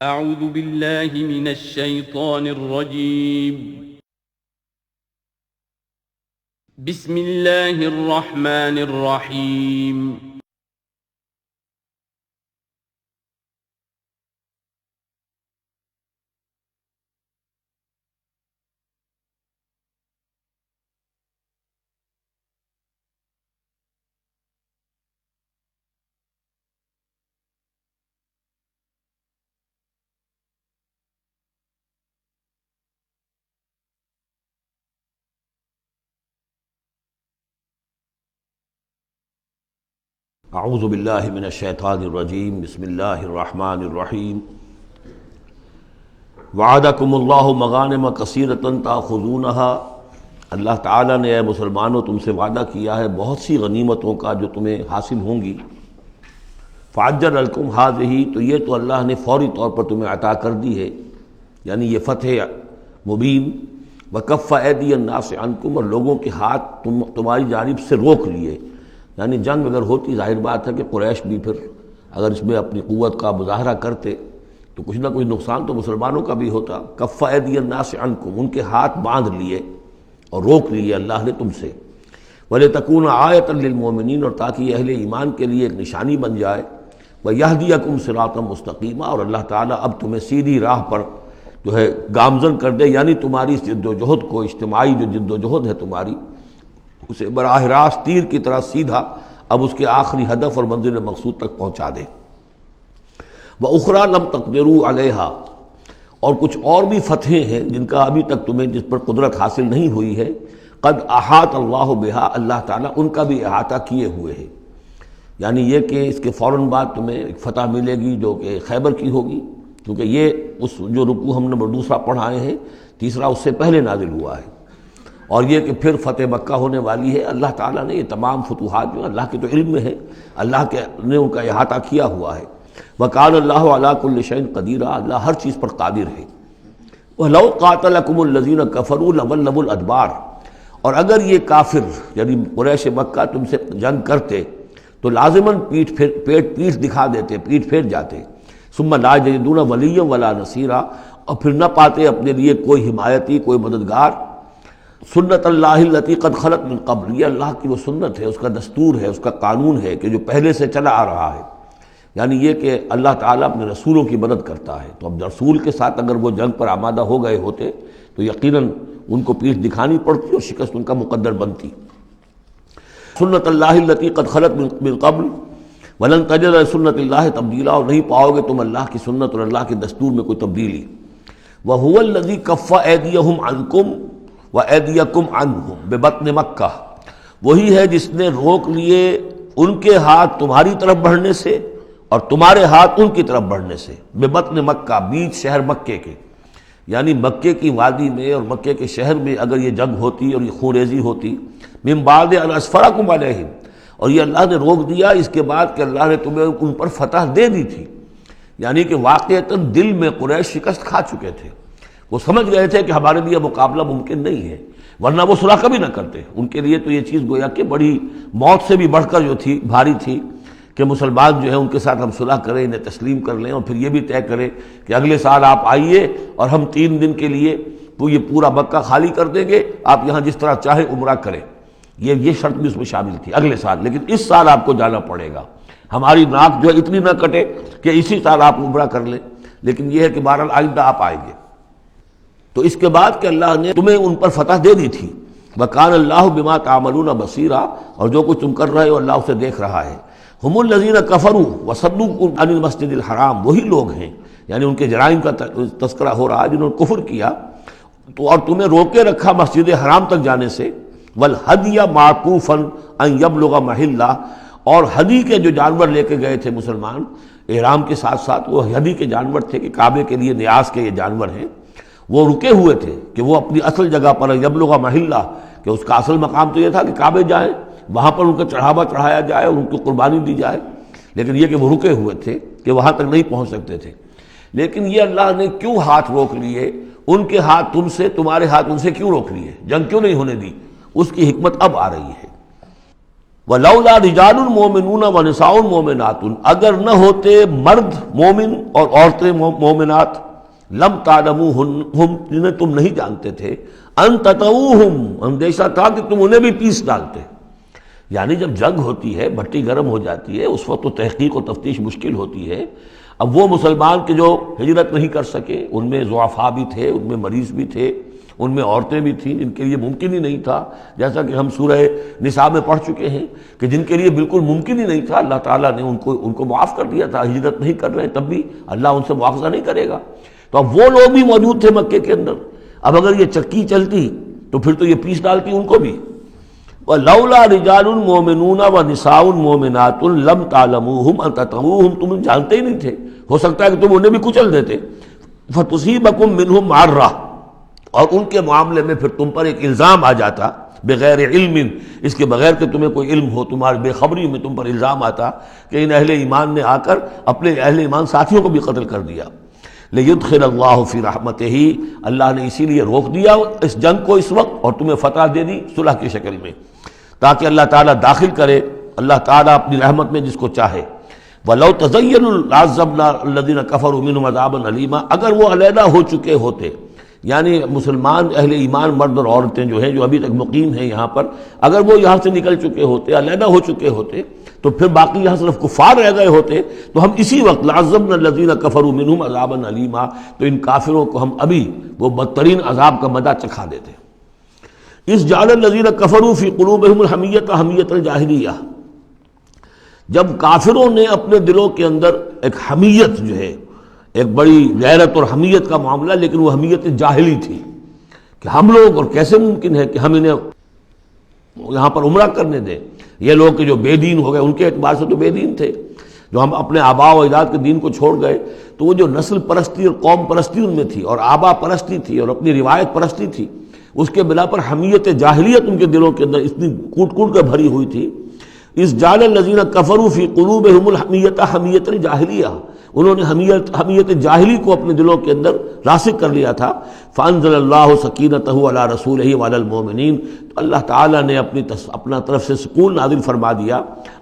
اعوذ باللہ من الشیطان الرجیم بسم اللہ الرحمن الرحیم اعوذ باللہ من الشیطان الرجیم بسم اللہ الرحمن الرحیم وعدکم اللہ مغانم کثیرۃ تاخذونها، اللہ تعالیٰ نے اے مسلمانوں تم سے وعدہ کیا ہے بہت سی غنیمتوں کا جو تمہیں حاصل ہوں گی۔ فعجل لکم ہذہ، تو یہ تو اللہ نے فوری طور پر تمہیں عطا کر دی ہے، یعنی یہ فتح مبین۔ وکف ایدی الناس عنکم، اور لوگوں کے ہاتھ تمہاری جانب سے روک لیے، یعنی جنگ اگر ہوتی ظاہر بات ہے کہ قریش بھی پھر اگر اس میں اپنی قوت کا مظاہرہ کرتے تو کچھ نہ کچھ نقصان تو مسلمانوں کا بھی ہوتا۔ کف ایدی الناس عنکم، ان کے ہاتھ باندھ لیے اور روک لیے اللہ نے تم سے۔ وَلِتَكُونَ آیَةً لِّلْمُؤْمِنِينَ، اور تاکہ یہ اہل ایمان کے لیے ایک نشانی بن جائے۔ وَيَهْدِيَكُمْ صِرَاطًا مُسْتَقِيمًا، اور اللہ تعالیٰ اب تمہیں سیدھی راہ پر جو ہے گامزن کر دے، یعنی تمہاری جد و جہد کو، اجتماعی جو جد و جہد ہے تمہاری، اسے براہ راست تیر کی طرح سیدھا اب اس کے آخری ہدف اور منزل مقصود تک پہنچا دے۔ وَأُخْرَى لَمْ تَقْدِرُوا عَلَيْهَا، اور کچھ اور بھی فتحیں ہیں جن کا ابھی تک تمہیں جس پر قدرت حاصل نہیں ہوئی ہے۔ قد احاط اللہ بہا، اللہ تعالیٰ ان کا بھی احاطہ کیے ہوئے ہے، یعنی یہ کہ اس کے فوراً بعد تمہیں ایک فتح ملے گی جو کہ خیبر کی ہوگی، کیونکہ یہ اس جو رکوع ہم نے دوسرا پڑھائے ہیں، تیسرا اس سے پہلے نازل ہوا ہے، اور یہ کہ پھر فتح مکہ ہونے والی ہے۔ اللہ تعالیٰ نے یہ تمام فتوحات جو اللہ کے تو علم میں ہے، اللہ کے نے ان کا احاطہ کیا ہوا ہے۔ وَكَانَ اللَّهُ عَلَىٰ كُلِّ شَيْءٍ قَدِيرًا، اللہ ہر چیز پر قادر ہے۔ وَلَوْ قَاتَلَكُمُ الَّذِينَ كَفَرُوا لَوَلَّوُا الْأَدْبَارَ، اور اگر یہ کافر یعنی قریش مکہ تم سے جنگ کرتے تو لازماً پیٹ دکھا دیتے، پیٹ پھیر جاتے۔ ثُمَّ لَا يَجِدُونَ وَلِيًّا وَلَا نَصِيرًا، اور پھر نہ پاتے اپنے لیے کوئی حمایتی، کوئی مددگار۔ سنت اللہ التی قد خلت من قبل، یہ اللہ کی وہ سنت ہے، اس کا دستور ہے، اس کا قانون ہے کہ جو پہلے سے چلا آ رہا ہے، یعنی یہ کہ اللہ تعالیٰ اپنے رسولوں کی مدد کرتا ہے۔ تو اب رسول کے ساتھ اگر وہ جنگ پر آمادہ ہو گئے ہوتے تو یقیناً ان کو پیٹھ دکھانی پڑتی اور شکست ان کا مقدر بنتی۔ سنت اللہ التی قد خلت من قبل ولن تجد لسنت اللہ تبدیلا، اور نہیں پاؤ گے تم اللہ کی سنت اور اللہ کے دستور میں کوئی تبدیلی۔ وَهُوَ الَّذِي كَفَّ أَيْدِيَهُمْ عَنْكُمْ وَأَيْدِيَكُمْ عَنْهُمْ بِبَطْنِ مکہ، وہی ہے جس نے روک لیے ان کے ہاتھ تمہاری طرف بڑھنے سے اور تمہارے ہاتھ ان کی طرف بڑھنے سے۔ بِبَطْنِ مکہ، بیچ شہر مکے کے، یعنی مکے کی وادی میں اور مکے کے شہر میں اگر یہ جنگ ہوتی اور یہ خون ریزی ہوتی، مِن بَعْدِ أَنْ أَسْفَرَكُمْ عَلَيْهِمْ، اور یہ اللہ نے روک دیا اس کے بعد کہ اللہ نے تمہیں ان پر فتح دے دی تھی، یعنی کہ واقعتاً دل میں قریش شکست کھا چکے تھے، وہ سمجھ گئے تھے کہ ہمارے لیے مقابلہ ممکن نہیں ہے، ورنہ وہ صلح کبھی نہ کرتے۔ ان کے لیے تو یہ چیز گویا کہ بڑی موت سے بھی بڑھ کر جو تھی، بھاری تھی، کہ مسلمان جو ہے ان کے ساتھ ہم صلح کریں، انہیں تسلیم کر لیں، اور پھر یہ بھی طے کریں کہ اگلے سال آپ آئیے اور ہم 3 دن کے لیے یہ پورا مکہ خالی کر دیں گے، آپ یہاں جس طرح چاہیں عمرہ کریں۔ یہ شرط بھی اس میں شامل تھی اگلے سال، لیکن اس سال آپ کو جانا پڑے گا، ہماری ناک جو ہے اتنی نہ کٹے کہ اسی سال آپ عمرہ کر لیں، لیکن یہ ہے کہ بہرحال آئندہ آپ آئیں گے۔ تو اس کے بعد کہ اللہ نے تمہیں ان پر فتح دے دی تھی۔ وَكَانَ اللَّهُ بِمَا تَعْمَلُونَ بَصِيرًا، اور جو کچھ تم کر رہے ہو اللہ اسے دیکھ رہا ہے۔ هُمُ الَّذِينَ كَفَرُوا وَصَدُّوكُمْ عَنِ الْمَسْجِدِ الْحَرَامِ، وہی لوگ ہیں، یعنی ان کے جرائم کا تذکرہ ہو رہا ہے جنہوں نے کفر کیا تو اور تمہیں روکے رکھا مسجد حرام تک جانے سے۔ وَالْهَدْيَ مَعْكُوفًا أَن يَبْلُغَ مَحِلَّهُ، اور ہدی کے جو جانور لے کے گئے تھے مسلمان احرام کے ساتھ ساتھ، وہ ہدی کے جانور تھے کہ کعبے کے لیے نیاز کے یہ جانور ہیں، وہ رکے ہوئے تھے کہ وہ اپنی اصل جگہ پر یبلغ محلہ، کہ اس کا اصل مقام تو یہ تھا کہ کعبے جائیں، وہاں پر ان کا چڑھاوا چڑھایا جائے اور ان کی قربانی دی جائے، لیکن یہ کہ وہ رکے ہوئے تھے کہ وہاں تک نہیں پہنچ سکتے تھے۔ لیکن یہ اللہ نے کیوں ہاتھ روک لیے، ان کے ہاتھ تم سے، تمہارے ہاتھ ان سے کیوں روک لیے، جنگ کیوں نہیں ہونے دی، اس کی حکمت اب آ رہی ہے۔ وَلَوْلَا رِجَالٌ مُؤْمِنُونَ وَنِسَاءٌ مُؤْمِنَاتٌ، اگر نہ ہوتے مرد مومن اور عورتیں مومنات، لم تعلموہم جنہیں تم نہیں جانتے تھے، ان تطؤوہم اندیشہ تھا کہ تم انہیں بھی پیس ڈالتے. یعنی جب جنگ ہوتی ہے، بھٹی گرم ہو جاتی ہے، اس وقت تو تحقیق و تفتیش مشکل ہوتی ہے. اب وہ مسلمان کے جو ہجرت نہیں کر سکے، ان میں ضعفاء بھی تھے، ان میں مریض بھی تھے، ان میں عورتیں بھی تھیں جن کے لیے ممکن ہی نہیں تھا، جیسا کہ ہم سورہ نساء میں پڑھ چکے ہیں کہ جن کے لیے بالکل ممکن ہی نہیں تھا، اللہ تعالیٰ نے ان کو معاف کر دیا تھا. ہجرت نہیں کر رہے تب بھی اللہ ان سے مواخذہ نہیں کرے گا. تو اب وہ لوگ بھی موجود تھے مکے کے اندر. اب اگر یہ چکی چلتی تو پھر تو یہ پیس ڈالتی ان کو بھی. وَلَوْلَا رِجَالٌ مُؤْمِنُونَ وَنِسَاءٌ مُؤْمِنَاتٌ لَمْ تَعْلَمُوهُمْ أَن تَطْئُوهُمْ، تم جانتے ہی نہیں تھے، ہو سکتا ہے کہ تم انہیں بھی کچل دیتے. فَتُصِيبَكُم مِّنْهُمْ مَعَرَّةٌ، اور ان کے معاملے میں پھر تم پر ایک الزام آ جاتا، بغیر علم، اس کے بغیر کہ تمہیں کوئی علم ہو، تمہاری بے خبری میں تم پر الزام آتا کہ ان اہل ایمان نے آ کر اپنے اہل ایمان ساتھیوں کو بھی قتل کر دیا. لِيُدْخِلَ اللَّهُ فِي رَحْمَتِهِ، اللہ نے اسی لیے روک دیا اس جنگ کو اس وقت اور تمہیں فتح دے دی صلح کی شکل میں، تاکہ اللہ تعالیٰ داخل کرے اللہ تعالیٰ اپنی رحمت میں جس کو چاہے. وَلَوْ تَزَيَّنُوا لَعَذَّبْنَا الَّذِينَ كَفَرُوا مِنْهُمْ عَذَابًا أَلِيمًا، اگر وہ علیحدہ ہو چکے ہوتے، یعنی مسلمان اہل ایمان مرد اور عورتیں جو ہیں جو ابھی تک مقیم ہیں یہاں پر، اگر وہ یہاں سے نکل چکے ہوتے، علیحدہ ہو چکے ہوتے، تو پھر باقی یہاں صرف کفار رہ گئے ہوتے، تو ہم اسی وقت لَعَذَّبْنَا الَّذِينَ كَفَرُوا مِنْهُمْ عَذَابًا أَلِيمًا، تو ان کافروں کو ہم ابھی وہ بدترین عذاب کا مزہ چکھا دیتے. اس جعل الذین کفروا فی قلوبہم الحمیۃ حمیۃ الجاہلیہ، جب کافروں نے اپنے دلوں کے اندر ایک حمیت جو ہے، ایک بڑی غیرت اور حمیت کا معاملہ، لیکن وہ حمیت جاہلی تھی کہ ہم لوگ، اور کیسے ممکن ہے کہ ہم انہیں یہاں پر عمرہ کرنے دیں. یہ لوگ کہ جو بے دین ہو گئے، ان کے اعتبار سے تو بے دین تھے، جو ہم اپنے آباء و اجداد کے دین کو چھوڑ گئے، تو وہ جو نسل پرستی اور قوم پرستی ان میں تھی، اور آبا پرستی تھی، اور اپنی روایت پرستی تھی، اس کے بنا پر حمیت جاہلیت ان کے دلوں کے اندر اتنی کوٹ کوٹ کر بھری ہوئی تھی. اس جعل الذین کفروا فی قلوبہم الحمیۃ حمیۃ الجاہلیہ، انہوں نے حمیت جاہلی کو اپنے دلوں کے اندر راسخ کر لیا تھا. فانزل اللہ سکینتہ علی رسولہ وعلی المؤمنین، تو اللہ تعالیٰ نے اپنا طرف سے سکون نازل فرما دیا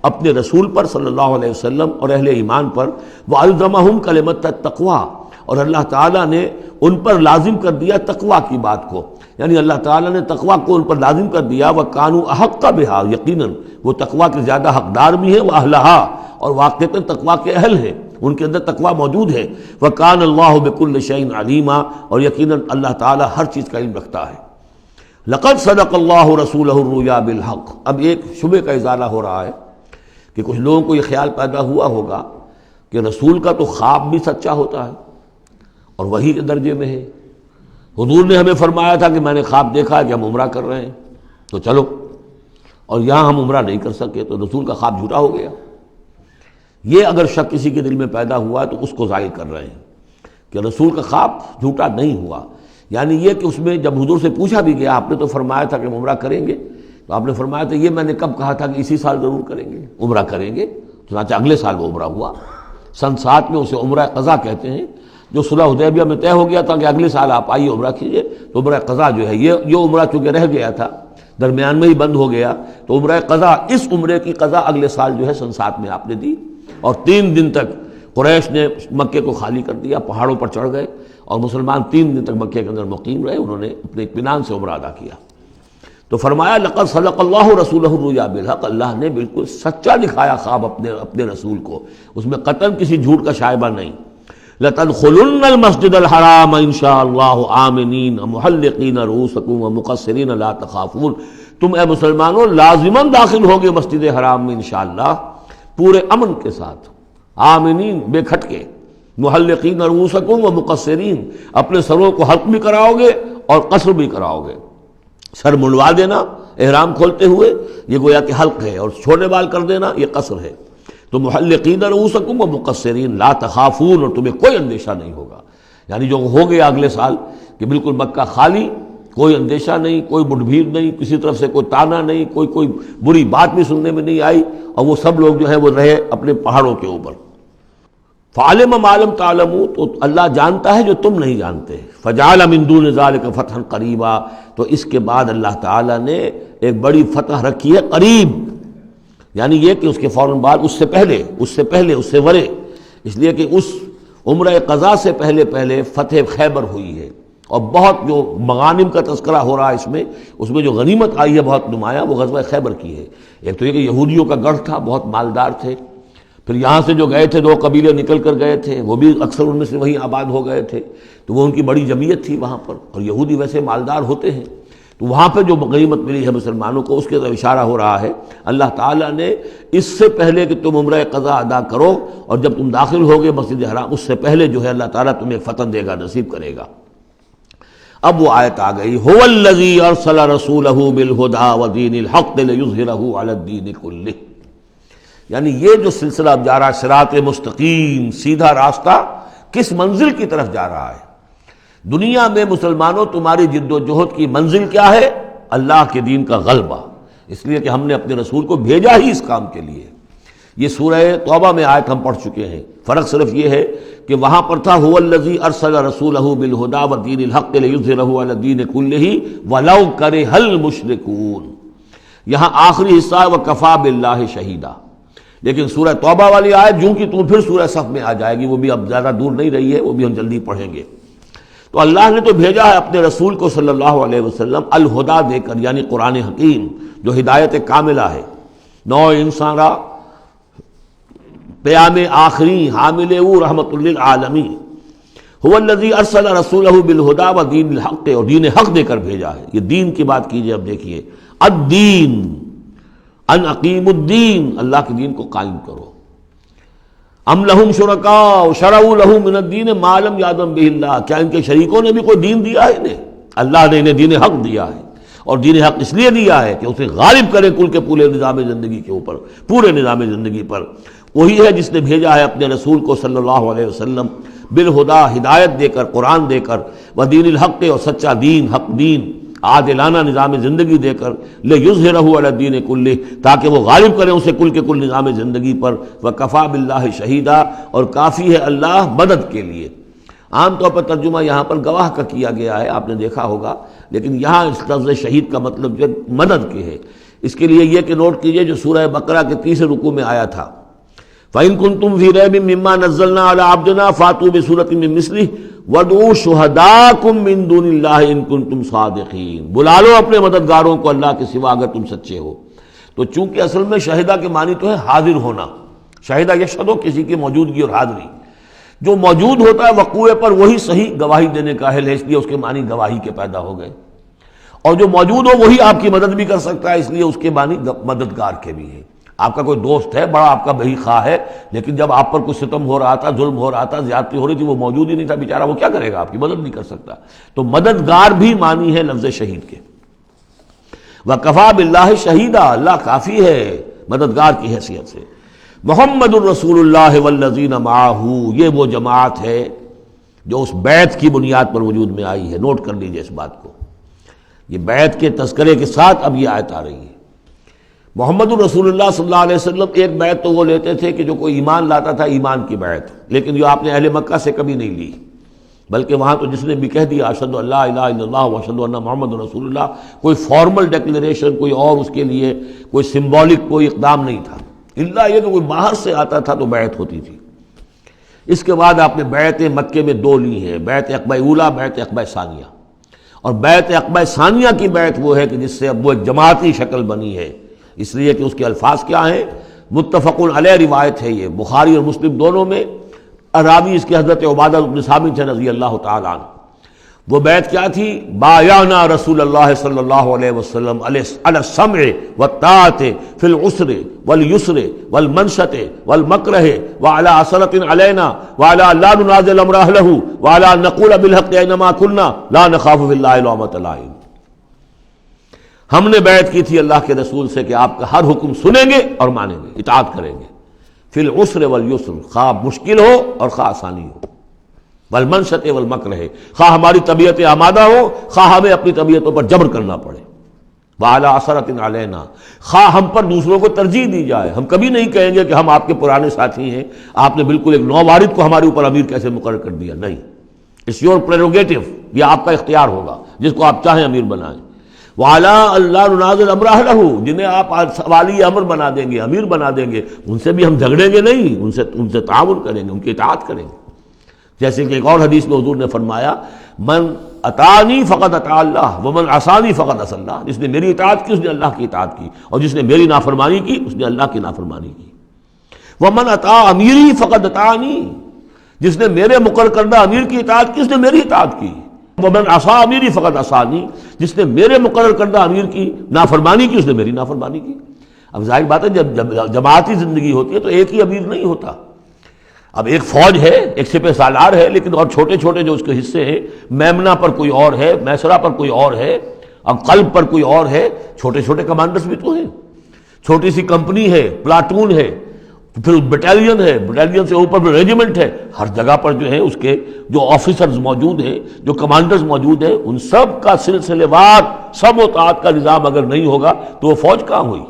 اپنے رسول پر صلی اللہ علیہ وسلم اور اہل ایمان پر. وَأَلْزَمَهُمْ كَلِمَةَ التَّقْوَىٰ، اور اللہ تعالیٰ نے ان پر لازم کر دیا تقویٰ کی بات کو، یعنی اللہ تعالیٰ نے تقویٰ کو ان پر لازم کر دیا. وَكَانُوا أَحَقَّ بِهَا، یقیناً وہ تقویٰ کے زیادہ حقدار بھی ہیں، وَأَهْلَهَا، اور واقعتاً تقویٰ کے اہل ہیں، ان کے اندر تقویٰ موجود ہے. وَكَانَ اللَّهُ بِكُلِّ شَيْءٍ عَلِيمًا، اور یقیناً اللہ تعالیٰ ہر چیز کا علم رکھتا ہے. لَقَدْ صَدَقَ اللَّهُ رَسُولَهُ الرُّؤْيَا بِالْحَقِّ، اب ایک شبہ کا ازالہ ہو رہا ہے کہ کچھ لوگوں کو یہ خیال پیدا ہوا ہوگا کہ رسول کا تو خواب بھی سچا ہوتا ہے اور وحی کے درجے میں ہے. حضور نے ہمیں فرمایا تھا کہ میں نے خواب دیکھا ہے کہ ہم عمرہ کر رہے ہیں تو چلو، اور یہاں ہم عمرہ نہیں کر سکے تو رسول کا خواب جھوٹا ہو گیا. یہ اگر شک کسی کے دل میں پیدا ہوا تو اس کو ظاہر کر رہے ہیں کہ رسول کا خواب جھوٹا نہیں ہوا. یعنی یہ کہ اس میں جب حضور سے پوچھا بھی گیا، آپ نے تو فرمایا تھا کہ ہم عمرہ کریں گے، تو آپ نے فرمایا تھا یہ میں نے کب کہا تھا کہ اسی سال ضرور کریں گے، عمرہ کریں گے. چنانچہ اگلے سال وہ عمرہ ہوا. سن 7 میں اسے عمرہ قضا کہتے ہیں، جو صلح حدیبیہ میں طے ہو گیا تھا کہ اگلے سال آپ آئیے عمرہ کیجئے. تو عمرہ قضا جو ہے، یہ عمرہ چونکہ رہ گیا تھا، درمیان میں ہی بند ہو گیا، تو عمرہ قضا، اس عمرے کی قضا اگلے سال جو ہے سن 7 میں آپ نے دی. اور 3 دن تک قریش نے مکے کو خالی کر دیا، پہاڑوں پر چڑھ گئے، اور مسلمان 3 دن تک مکے کے اندر مقیم رہے. انہوں نے اپنے اطمینان سے عمرہ ادا کیا. تو فرمایا لقد صدق اللہ رسولہ الرؤیا بالحق، اللہ نے بالکل سچا دکھایا خواب اپنے رسول کو، اس میں قطعاً کسی جھوٹ کا شائبہ نہیں. لَتَدْخُلُنَّ الْمَسْجِدَ الْحَرَامَ إِنْ شَاءَ اللَّهُ آمِنِينَ مُحَلِّقِينَ رُؤُوسَكُمْ وَمُقَصِّرِينَ لَا تَخَافُونَ، تم اے مسلمانوں لازماً داخل ہوگے مسجد حرام میں انشاءاللہ پورے امن کے ساتھ، آمنین بے کھٹکے، محلقین رؤوسکم ومقصرین، اپنے سروں کو حلق بھی کراؤ گے اور قصر بھی کراؤ گے. سر منڈوا دینا احرام کھولتے ہوئے یہ گویا کہ حلق ہے، اور چھوٹے بال کر دینا یہ قصر ہے. تو محلقین رؤوسکم ومقصرین لا تخافون، اور تمہیں کوئی اندیشہ نہیں ہوگا. یعنی جو ہو گیا اگلے سال کہ بالکل مکہ خالی، کوئی اندیشہ نہیں، کوئی مٹ بھیڑ نہیں، کسی طرف سے کوئی تانا نہیں، کوئی بری بات بھی سننے میں نہیں آئی، اور وہ سب لوگ جو ہیں وہ رہے اپنے پہاڑوں کے اوپر. فعلم ما لم تعلموا، تو اللہ جانتا ہے جو تم نہیں جانتے. فجعل من دون ذلك فتحا قریبا، تو اس کے بعد اللہ تعالیٰ نے ایک بڑی فتح رکھی ہے قریب. یعنی یہ کہ اس کے فوراً بعد اس سے ورے، اس لیے کہ اس عمرہ قضا سے پہلے فتح خیبر ہوئی ہے، اور بہت جو مغانم کا تذکرہ ہو رہا ہے اس میں جو غنیمت آئی ہے بہت نمایاں، وہ غزوہ خیبر کی ہے۔ ایک تو یہ کہ یہودیوں کا گڑھ تھا، بہت مالدار تھے، پھر یہاں سے جو گئے تھے 2 قبیلے نکل کر گئے تھے، وہ بھی اکثر ان میں سے وہیں آباد ہو گئے تھے، تو وہ ان کی بڑی جمعیت تھی وہاں پر، اور یہودی ویسے مالدار ہوتے ہیں، تو وہاں پہ جو غنیمت ملی ہے مسلمانوں کو، اس کے طرف اشارہ ہو رہا ہے۔ اللہ تعالیٰ نے اس سے پہلے کہ تم عمرہ قضا ادا کرو، اور جب تم داخل ہوگے مسجد حرام، اس سے پہلے جو ہے اللہ تعالیٰ تمہیں فتح دے گا، نصیب کرے گا۔ اب وہ آیت آ گئی، هو الذی ارسل رسولہ بالہدی ودین الحق لیظہرہ علی الدین کلہ، یعنی یہ جو سلسلہ اب جا رہا ہے، صراط مستقیم، سیدھا راستہ، کس منزل کی طرف جا رہا ہے؟ دنیا میں مسلمانوں تمہاری جد و جہد کی منزل کیا ہے؟ اللہ کے دین کا غلبہ، اس لیے کہ ہم نے اپنے رسول کو بھیجا ہی اس کام کے لیے۔ یہ سورہ توبہ میں آیت ہم پڑھ چکے ہیں، فرق صرف یہ ہے کہ وہاں پر تھا هو الذی ارسل رسولہ بالہدی ودین الحق لیظہرہ علی الدین کلہ ولو کرہ المشرکون، یہاں آخری حصہ ہے وکفی باللہ شہیدا، لیکن سورہ توبہ والی آیت جو کہ تم پھر سورہ صف میں آ جائے گی، وہ بھی اب زیادہ دور نہیں رہی ہے، وہ بھی ہم جلدی پڑھیں گے۔ تو اللہ نے تو بھیجا ہے اپنے رسول کو صلی اللہ علیہ وسلم الہدا دے کر، یعنی قرآن حکیم جو ہدایت کاملہ ہے، نو انسان را پیام آخری حامل او رحمت للعالمین، هو الذی ارسل رسولہ بالہدی ودین الحق، اور دین حق دے کر بھیجا ہے۔ یہ دین کی بات کیجئے، اب دیکھیے، الدین ان اقیم الدین، اللہ کے دین کو قائم کرو۔ ام لہم شرکاء شرعوا لہم من الدین ما لم یأذن بہ اللہ، کیا ان کے شریکوں نے بھی کوئی دین دیا ہے انہیں؟ اللہ نے انہیں دین حق دیا ہے، اور دین حق اس لیے دیا ہے کہ اسے غالب کرے کل کے پورے نظام زندگی کے اوپر، پورے نظام زندگی پر۔ وہی ہے جس نے بھیجا ہے اپنے رسول کو صلی اللہ علیہ وسلم بالہدا، ہدایت دے کر، قرآن دے کر، ودین الحق، اور سچا دین، حق دین، عادلانہ نظام زندگی دے کر، لیظہرہ علی الدین کلہ، تاکہ وہ غالب کریں اسے کل کے کل نظام زندگی پر، وکفی باللہ شہیدا، اور کافی ہے اللہ مدد کے لیے۔ عام طور پر ترجمہ یہاں پر گواہ کا کیا گیا ہے، آپ نے دیکھا ہوگا، لیکن یہاں اس لفظ شہید کا مطلب جو مدد کے ہے۔ اس کے لیے یہ کہ نوٹ کیجئے جو سورہ بقرہ کے 30 رکوع میں آیا تھا، فَإِن كُنتُمْ فِي رَيْبٍ مِّمَّا نَزَّلْنَا عَلَىٰ عَبْدِنَا فَأْتُوا بِسُورَةٍ مِّن مِّثْلِهِ وَادْعُوا شُهَدَاءَكُم مِّن دُونِ اللَّهِ إِن كُنتُمْ صَادِقِينَ، بلا لو اپنے مددگاروں کو اللہ کے سوا اگر تم سچے ہو۔ تو چونکہ اصل میں شہیدہ کے معنی تو ہے حاضر ہونا، شہیدہ یشہد، کسی کی موجودگی اور حاضری، جو موجود ہوتا ہے وقوع پر وہی صحیح گواہی دینے کا اہل ہے، اس لیے اس کے معنی گواہی کے پیدا ہو گئے، اور جو موجود ہو وہی آپ کی مدد بھی کر سکتا ہے، اس لیے اس کے معنی مددگار کے بھی ہیں۔ آپ کا کوئی دوست ہے، بڑا آپ کا بہی خواہ ہے، لیکن جب آپ پر کچھ ستم ہو رہا تھا، ظلم ہو رہا تھا، زیادتی ہو رہی تھی، وہ موجود ہی نہیں تھا بیچارہ، وہ کیا کرے گا؟ آپ کی مدد نہیں کر سکتا۔ تو مددگار بھی معنی ہے لفظ شہید کے۔ وَكَفَى بِاللَّهِ شَهِيدًا، اللہ کافی ہے مددگار کی حیثیت سے۔ محمد الرسول اللہ والذین معہ، یہ وہ جماعت ہے جو اس بیعت کی بنیاد پر وجود میں آئی ہے۔ نوٹ کر لیجئے اس بات کو، یہ بیعت کے تذکرے کے ساتھ اب یہ آیت آ رہی ہے۔ محمد الرسول اللہ صلی اللہ علیہ وسلم ایک بیعت تو وہ لیتے تھے کہ جو کوئی ایمان لاتا تھا، ایمان کی بیعت، لیکن جو آپ نے اہل مکہ سے کبھی نہیں لی، بلکہ وہاں تو جس نے بھی کہہ دیا اشہد ان لا الہ الا اللہ واشہد ان محمد رسول اللہ، کوئی فارمل ڈیکلیریشن، کوئی اور اس کے لیے کوئی سمبولک کوئی اقدام نہیں تھا، الا یہ کہ کوئی باہر سے آتا تھا تو بیعت ہوتی تھی۔ اس کے بعد آپ نے بیعت مکے میں 2 لی ہیں، بیعت عقبہ اولیٰ، بیعت عقبہ ثانیہ، اور بیعت عقبہ ثانیہ کی بیعت وہ ہے کہ جس سے اب وہ ایک جماعتی شکل بنی ہے، اس لیے کہ اس کے الفاظ کیا ہیں، متفق علیہ روایت ہے، یہ بخاری اور مسلم دونوں میں، راوی اس کے حضرت عبادہ بن صامت رضی اللہ تعالیٰ عنہ۔ وہ بیعت کیا تھی؟ بایعنا رسول اللہ صلی اللہ علیہ وسلم علی السمع والطاعۃ فی العسر والیسر والمنشط والمکرہ وعلی عثرۃ علینا وعلی لا ننازع الامر اہلہ وعلی ان نقول بالحق اینما کنا لا نخاف فی اللہ لومۃ لائم۔ ہم نے بیعت کی تھی اللہ کے رسول سے کہ آپ کا ہر حکم سنیں گے اور مانیں گے، اطاعت کریں گے، فی العسر والیسر، خواہ مشکل ہو اور خواہ آسانی ہو، والمنشط والمکرہ، خواہ ہماری طبیعتیں آمادہ ہو، خواہ ہمیں اپنی طبیعتوں پر جبر کرنا پڑے، وعلی عثرۃ علینا، خواہ ہم پر دوسروں کو ترجیح دی جائے، ہم کبھی نہیں کہیں گے کہ ہم آپ کے پرانے ساتھی ہیں، آپ نے بالکل ایک نووارد کو ہمارے اوپر امیر کیسے مقرر کر دیا، نہیں، اٹس یور پریروگیٹو، یہ آپ کا اختیار ہوگا، جس کو آپ چاہیں امیر بنائیں۔ وَعَلَىٰ أَلَّا نُنَازِلَ أَمْرَ أَهْلَهُ، جنہیں آپ والی امر بنا دیں گے، امیر بنا دیں گے، ان سے بھی ہم جھگڑیں گے نہیں، ان سے تعاون کریں گے، ان کی اطاعت کریں گے۔ جیسے کہ ایک اور حدیث میں حضور نے فرمایا من اطاعنی فقد اطاع اللہ ومن عصانی فقد عصی اللہ، جس نے میری اطاعت کی اس نے اللہ کی اطاعت کی، اور جس نے میری نافرمانی کی اس نے اللہ کی نافرمانی کی۔ ومن اطاع امیری فقد اطاعنی، جس نے میرے مقرر کردہ امیر کی اطاعت کی اس نے میری اطاعت کی۔ ومن عصا امیری فقد عصانی، جس نے میرے مقرر کردہ امیر کی نافرمانی کی اس نے میری نافرمانی کی۔ اب ظاہر بات ہے جب جماعتی زندگی ہوتی ہے تو ایک ہی امیر نہیں ہوتا، اب ایک فوج ہے، ایک سپہ سالار ہے، لیکن اور چھوٹے چھوٹے جو اس کے حصے ہیں، میمنہ پر کوئی اور ہے، میسرہ پر کوئی اور ہے، اب قلب پر کوئی اور ہے، چھوٹے چھوٹے کمانڈرز بھی تو ہیں، چھوٹی سی کمپنی ہے، پلاٹون ہے، پھر بٹالین ہے، بٹالین سے اوپر پھر ریجیمنٹ ہے، ہر جگہ پر جو ہے اس کے جو آفیسرز موجود ہیں، جو کمانڈرز موجود ہیں، ان سب کا سلسلے وار سب و طاعت کا نظام اگر نہیں ہوگا تو وہ فوج کہاں ہوئی؟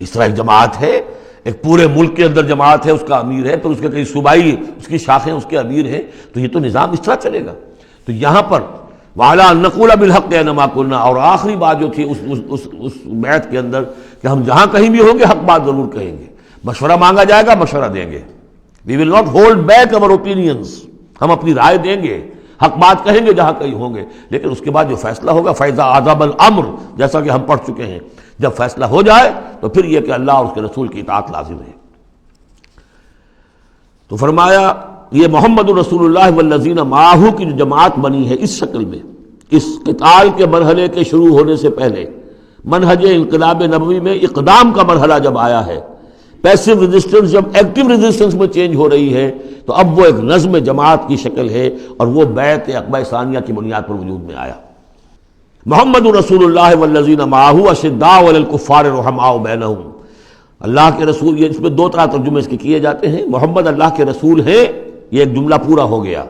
اس طرح ایک جماعت ہے، ایک پورے ملک کے اندر جماعت ہے، اس کا امیر ہے، پھر اس کے کئی صوبائی اس کی شاخیں اس کے امیر ہیں، تو یہ تو نظام اس طرح چلے گا۔ تو یہاں پر وَعَلَىٰ أَن نَّقُولَ بِالْحَقِّ أَيْنَمَا كُنَّا، اور آخری بات جو تھی اس بیعت کے اندر کہ ہم جہاں کہیں بھی ہوں گے حق بات ضرور کہیں گے، مشورہ مانگا جائے گا مشورہ دیں گے، وی ول ناٹ ہولڈ بیک اور اوپینینز، ہم اپنی رائے دیں گے، حق بات کہیں گے جہاں کہیں ہوں گے، لیکن اس کے بعد جو فیصلہ ہوگا فَإِذَا عَزَمَ الْأَمْرُ، جیسا کہ ہم پڑھ چکے ہیں، جب فیصلہ ہو جائے تو پھر یہ کہ اللہ اور اس کے رسول کی اطاعت لازم ہے۔ تو فرمایا یہ محمد رسول اللہ والذین معہ کی جو جماعت بنی ہے اس شکل میں، اس قتال کے مرحلے کے شروع ہونے سے پہلے منہج انقلاب نبوی میں اقدام کا مرحلہ جب آیا ہے، پیسو ریزسٹنس جب ایکٹیو ریزسٹنس میں چینج ہو رہی ہے، تو اب وہ ایک نظم جماعت کی شکل ہے، اور وہ بیعت عقبہ ثانیہ کی بنیاد پر وجود میں آیا۔ محمد رسول اللہ والذین معہ اشداء علی الکفار رحماء بینہم، اللہ کے رسول، یہ اس میں دو طرح ترجمے اس کے کیے جاتے ہیں، محمد اللہ کے رسول ہیں، یہ ایک جملہ پورا ہو گیا،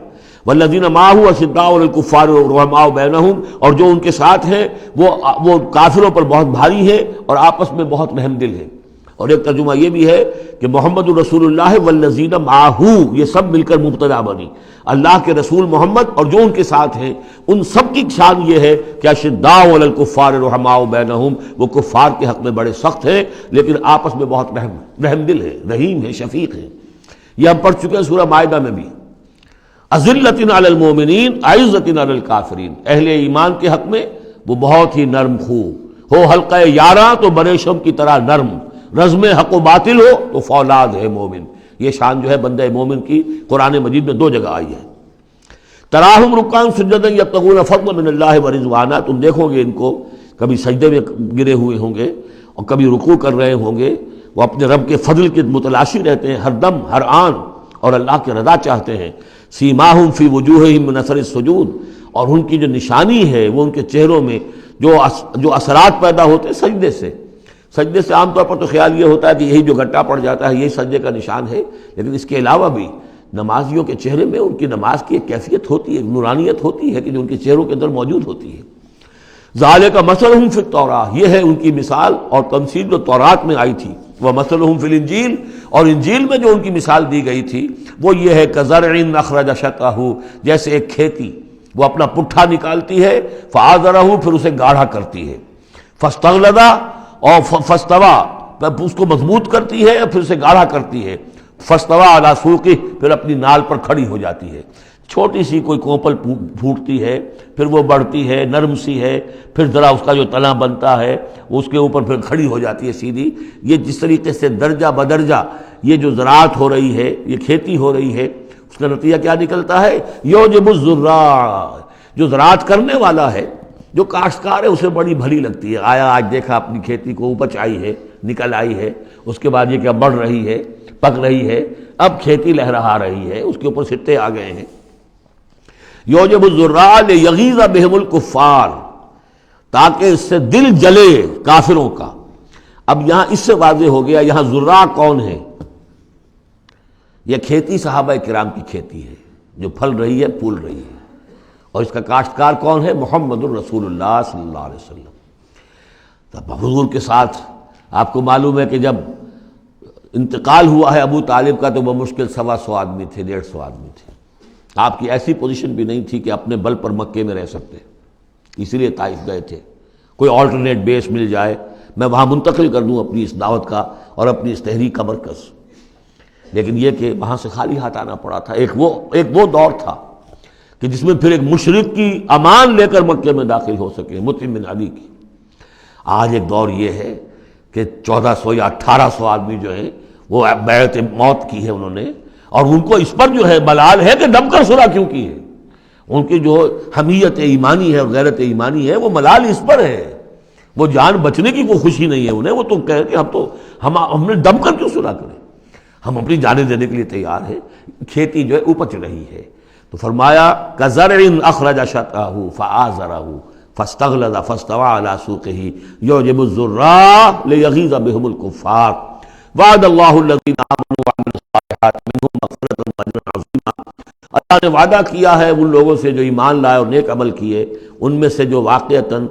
والذین معہ اشداء علی الکفار رحماء بینہم، اور جو ان کے ساتھ ہیں وہ کافروں پر بہت بھاری ہیں اور آپس میں بہت رحم دل ہیں۔ اور ایک ترجمہ یہ بھی ہے کہ محمد رسول اللہ والذین معہ، یہ سب مل کر مبتدا بنی، اللہ کے رسول محمد اور جو ان کے ساتھ ہیں ان سب کی شان یہ ہے کہ اشداء علی الکفار رحماء بینہم، وہ کفار کے حق میں بڑے سخت ہیں لیکن آپس میں بہت رحم دل ہیں، رحیم ہیں، شفیق ہیں۔ یہ ہم پڑھ چکے ہیں سورہ مائدہ میں بھی، اذلۃ علی المؤمنین اعزۃ علی الکافرین، اہل ایمان کے حق میں وہ بہت ہی نرم خو ہو، حلقہ یاراں تو بریشم کی طرح نرم، رزم حق و باطل ہو تو فولاد ہے مومن۔ یہ شان جو ہے بندہ مومن کی قرآن مجید میں دو جگہ آئی ہے۔ تراہم رکعاً سجدا یبتغون فضلا من اللہ ورضوانا، تم دیکھو گے ان کو کبھی سجدے میں گرے ہوئے ہوں گے اور کبھی رکوع کر رہے ہوں گے، وہ اپنے رب کے فضل کے متلاشی رہتے ہیں ہر دم ہر آن، اور اللہ کی رضا چاہتے ہیں۔ سیماہم فی وجوہہم من اثر السجود، اور ان کی جو نشانی ہے وہ ان کے چہروں میں جو اثرات پیدا ہوتے ہیں سجدے سے۔ سجدے سے عام طور پر تو خیال یہ ہوتا ہے کہ یہی جو گھٹا پڑ جاتا ہے یہی سجدے کا نشان ہے، لیکن اس کے علاوہ بھی نمازیوں کے چہرے میں ان کی نماز کی ایک کیفیت ہوتی ہے، نورانیت ہوتی ہے کہ جو ان کے چہروں کے اندر موجود ہوتی ہے۔ ذالک مثلہم فی التوراۃ، یہ ہے ان کی مثال اور تمثیل جو تورات میں آئی تھی، ومثلہم فی الانجیل، اور انجیل میں جو ان کی مثال دی گئی تھی وہ یہ ہے کزرع اخرج شطأہ، جیسے ایک کھیتی وہ اپنا پٹھا نکالتی ہے، فآزرہ، پھر اسے گاڑھا کرتی ہے، فاستغلظ، اور فاستوى، اس کو مضبوط کرتی ہے اور پھر اسے گاڑھا کرتی ہے، فاستوى علی سوقہ، پھر اپنی نال پر کھڑی ہو جاتی ہے۔ چھوٹی سی کوئی کوپل پھوٹتی ہے، پھر وہ بڑھتی ہے، نرم سی ہے، پھر ذرا اس کا جو تنا بنتا ہے وہ اس کے اوپر پھر کھڑی ہو جاتی ہے سیدھی۔ یہ جس طریقے سے درجہ بدرجہ یہ جو زراعت ہو رہی ہے، یہ کھیتی ہو رہی ہے، اس کا نتیجہ کیا نکلتا ہے؟ یعجب الزراع، جو زراعت کرنے والا ہے، جو کاشتکار ہے، اسے بڑی بھلی لگتی ہے، آیا آج دیکھا اپنی کھیتی کو اپج آئی ہے، نکل آئی ہے، اس کے بعد یہ کہ اب بڑھ رہی ہے، پک رہی ہے، اب کھیتی لہرا رہی ہے، اس کے اوپر سٹے آ گئے ہیں۔ یعجب الزراع لیغیظ بہم الکفار، تاکہ اس سے دل جلے کافروں کا۔ اب یہاں اس سے واضح ہو گیا یہاں زراع کون ہے؟ یہ کھیتی صحابہ کرام کی کھیتی ہے جو پھل رہی ہے، پھول رہی ہے، اور اس کا کاشتکار کون ہے؟ محمد الرسول اللہ صلی اللہ علیہ وسلم۔ تب حضور کے ساتھ آپ کو معلوم ہے کہ جب انتقال ہوا ہے ابو طالب کا تو وہ مشکل 125 آدمی تھے، 150 آدمی تھے۔ آپ کی ایسی پوزیشن بھی نہیں تھی کہ اپنے بل پر مکے میں رہ سکتے، اسی لیے طائف گئے تھے۔ کوئی آلٹرنیٹ بیس مل جائے، میں وہاں منتقل کر دوں اپنی اس دعوت کا اور اپنی اس تحریک کا مرکز۔ لیکن یہ کہ وہاں سے خالی ہاتھ آنا پڑا تھا۔ ایک وہ دور تھا کہ جس میں پھر ایک مشرک کی امان لے کر مکے میں داخل ہو سکے، مطعم بن عدی کی۔ آج ایک دور یہ ہے کہ 1400 یا 1800 آدمی جو ہیں وہ بیعت موت کی ہے انہوں نے، اور ان کو اس پر جو ہے ملال ہے کہ دم کر صلح کیوں کی ہے۔ ان کی جو حمیت ایمانی ہے اور غیرت ایمانی ہے وہ ملال اس پر ہے، وہ جان بچنے کی کوئی خوشی نہیں ہے انہیں۔ وہ تو کہے کہ ہم نے دم کر کیوں صلح کریں، ہم اپنی جانیں دینے کے لیے تیار ہیں۔ کھیتی جو ہے اپج رہی ہے، تو فرمایا کزرع اخرج شطأہ فآزرہ فاستغلظ فاستوى على سوقه يعجب الزراع ليغيظ بهم الكفار وعد الله الذين آمنوا وعملوا الصالحات منهم مغفرة واجرا عظیما۔ اللہ نے وعدہ کیا ہے ان لوگوں سے جو ایمان لائے اور نیک عمل کیے، ان میں سے جو واقعتاً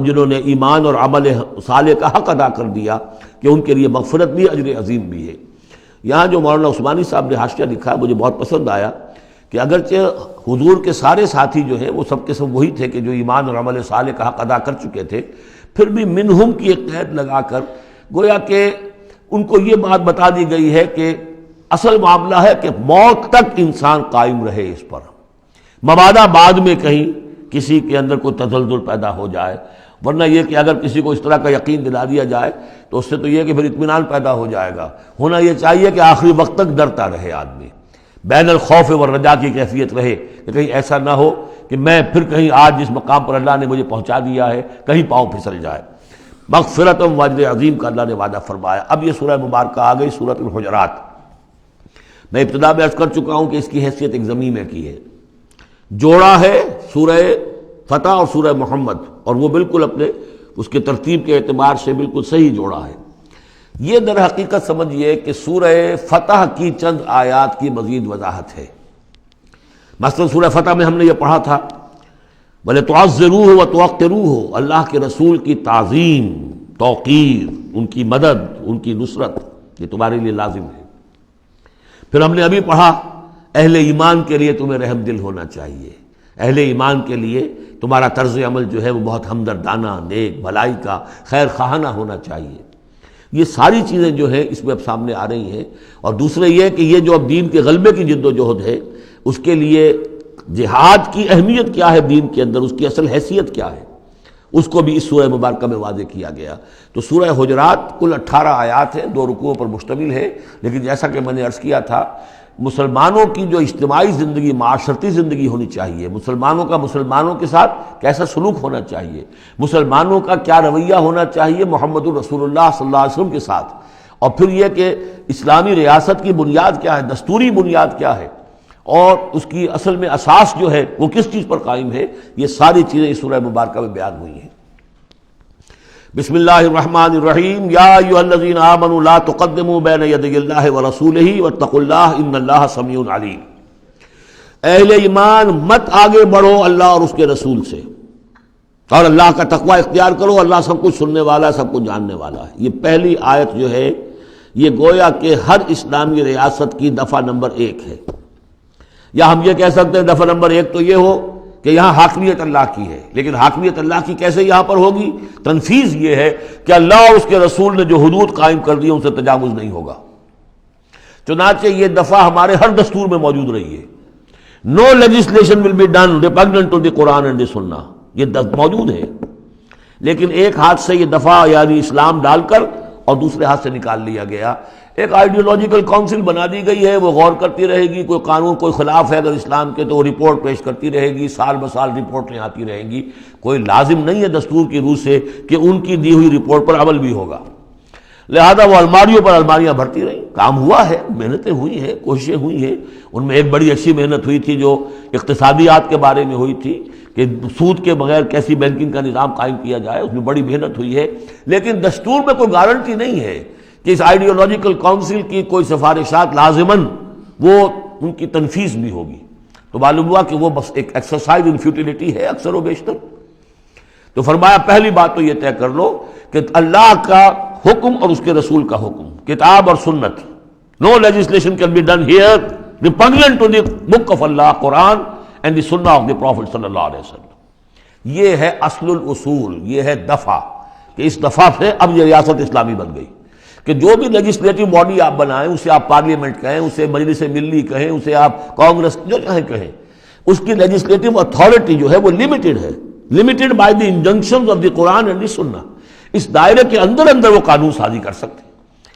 جنہوں نے ایمان اور عمل صالح کا حق ادا کر دیا، کہ ان کے لیے مغفرت بھی، اجر عظیم بھی ہے۔ یہاں جو مولانا عثمانی صاحب نے حاشیہ لکھا مجھے بہت پسند آیا کہ اگرچہ حضور کے سارے ساتھی جو ہیں وہ سب کے سب وہی تھے کہ جو ایمان اور عمل صالح کا حق ادا کر چکے تھے، پھر بھی منہم کی ایک قید لگا کر گویا کہ ان کو یہ بات بتا دی گئی ہے کہ اصل معاملہ ہے کہ موت تک انسان قائم رہے اس پر، مبادا بعد میں کہیں کسی کے اندر کوئی تزلزل پیدا ہو جائے، ورنہ یہ کہ اگر کسی کو اس طرح کا یقین دلا دیا جائے تو اس سے تو یہ کہ پھر اطمینان پیدا ہو جائے گا۔ ہونا یہ چاہیے کہ آخری وقت تک ڈرتا رہے آدمی، بین الخوف والرجا کی کیفیت رہے، کہ کہیں ایسا نہ ہو کہ میں پھر کہیں آج جس مقام پر اللہ نے مجھے پہنچا دیا ہے کہیں پاؤں پھسل جائے۔ مغفرت و اجر عظیم کا اللہ نے وعدہ فرمایا۔ اب یہ سورہ مبارکہ آ گئی، سورۃ الحجرات۔ میں ابتدا میں عرض کر چکا ہوں کہ اس کی حیثیت ایک ضمیمہ کی ہے، جوڑا ہے سورہ فتح اور سورہ محمد، اور وہ بالکل اپنے اس کے ترتیب کے اعتبار سے بالکل صحیح جوڑا ہے۔ یہ در حقیقت سمجھیے کہ سورہ فتح کی چند آیات کی مزید وضاحت ہے۔ مثلا سورہ فتح میں ہم نے یہ پڑھا تھا وَلِتُعَزِّرُوهُ وَتُوَقِّرُوهُ، اللہ کے رسول کی تعظیم، توقیر، ان کی مدد، ان کی نصرت، یہ تمہارے لیے لازم ہے۔ پھر ہم نے ابھی پڑھا اہل ایمان کے لیے تمہیں رحم دل ہونا چاہیے، اہل ایمان کے لیے تمہارا طرز عمل جو ہے وہ بہت ہمدردانہ، نیک، بھلائی کا، خیر خواہانہ ہونا چاہیے۔ یہ ساری چیزیں جو ہیں اس میں اب سامنے آ رہی ہیں۔ اور دوسرے یہ کہ یہ جو اب دین کے غلبے کی جد و جہد ہے، اس کے لیے جہاد کی اہمیت کیا ہے دین کے اندر، اس کی اصل حیثیت کیا ہے، اس کو بھی اس سورہ مبارکہ میں واضح کیا گیا۔ تو سورہ حجرات کل 18 آیات ہیں، 2 رکوعوں پر مشتمل ہے، لیکن جیسا کہ میں نے عرض کیا تھا مسلمانوں کی جو اجتماعی زندگی، معاشرتی زندگی ہونی چاہیے، مسلمانوں کا مسلمانوں کے ساتھ کیسا سلوک ہونا چاہیے، مسلمانوں کا کیا رویہ ہونا چاہیے محمد الرسول اللہ صلی اللہ علیہ وسلم کے ساتھ، اور پھر یہ کہ اسلامی ریاست کی بنیاد کیا ہے، دستوری بنیاد کیا ہے، اور اس کی اصل میں اساس جو ہے وہ کس چیز پر قائم ہے، یہ ساری چیزیں اس سورہ مبارکہ میں بیان ہوئی ہیں۔ بسم اللہ الرحمن الرحیم، یا ایھا الذین آمنوا لا تقدموا بین یدی اللہ ورسولہ واتقوا اللہ ان اللہ سمیع علیم۔ اہل ایمان مت آگے بڑھو اللہ اور اس کے رسول سے، اور اللہ کا تقوی اختیار کرو، اللہ سب کچھ سننے والا ہے، سب کچھ جاننے والا ہے۔ یہ پہلی آیت جو ہے یہ گویا کہ ہر اسلامی ریاست کی دفعہ نمبر 1 ہے، یا ہم یہ کہہ سکتے ہیں دفعہ نمبر 1 تو یہ ہو کہ یہاں حاکمیت اللہ کی ہے، لیکن حاکمیت اللہ کی کیسے یہاں پر ہوگی؟ تنفیذ یہ ہے کہ اللہ اور اس کے رسول نے جو حدود قائم کر دی ان سے تجاوز نہیں ہوگا۔ چنانچہ یہ دفعہ ہمارے ہر دستور میں موجود رہی ہے، no legislation will be done repugnant to the Quran and the Sunnah, یہ موجود ہے، لیکن ایک ہاتھ سے یہ دفعہ یعنی اسلام ڈال کر اور دوسرے ہاتھ سے نکال لیا گیا۔ ایک آئیڈیولوجیکل کونسل بنا دی گئی ہے، وہ غور کرتی رہے گی، کوئی قانون کوئی خلاف ہے اگر اسلام کے تو وہ رپورٹ پیش کرتی رہے گی، سال بسال رپورٹیں آتی رہیں گی۔ کوئی لازم نہیں ہے دستور کی روح سے کہ ان کی دی ہوئی رپورٹ پر عمل بھی ہوگا، لہذا وہ الماریوں پر الماریاں بھرتی رہیں۔ کام ہوا ہے، محنتیں ہوئی ہیں، کوششیں ہوئی ہیں، ان میں ایک بڑی اچھی محنت ہوئی تھی جو اقتصادیات کے بارے میں ہوئی تھی کہ سود کے بغیر کیسی بینکنگ کا نظام قائم کیا جائے، اس میں بڑی محنت ہوئی ہے، لیکن دستور میں کوئی گارنٹی نہیں ہے کہ اس آئیڈیولوجیکل کونسل کی کوئی سفارشات لازماً وہ ان کی تنفیذ بھی ہوگی۔ تو معلوم ہوا کہ وہ بس ایک ایکسرسائز ان فیوٹیلیٹی ہے اکثر و بیشتر۔ تو فرمایا پہلی بات تو یہ طے کر لو کہ اللہ کا حکم اور اس کے رسول کا حکم، کتاب اور سنت، no legislation can be done here repugnant to the book of Allah Quran and the Sunnah of the profit صلی اللہ علیہ وسلم۔ یہ ہے اصل الاصول، یہ ہے دفعہ، کہ اس دفعہ سے اب یہ ریاست اسلامی بن گئی کہ جو بھی لیجسلیٹو باڈی آپ بنائیں، اسے آپ پارلیمنٹ کہیں، اسے مجلس ملی کہیں، اسے آپ کانگریس جو چاہیں کہیں، اس کی لیجسلیٹو اتھارٹی جو ہے وہ لمیٹڈ ہے، limited by the injunctions of the Quran and the Sunnah. اس دائرے کے اندر اندر وہ قانون سازی کر سکتے ہیں،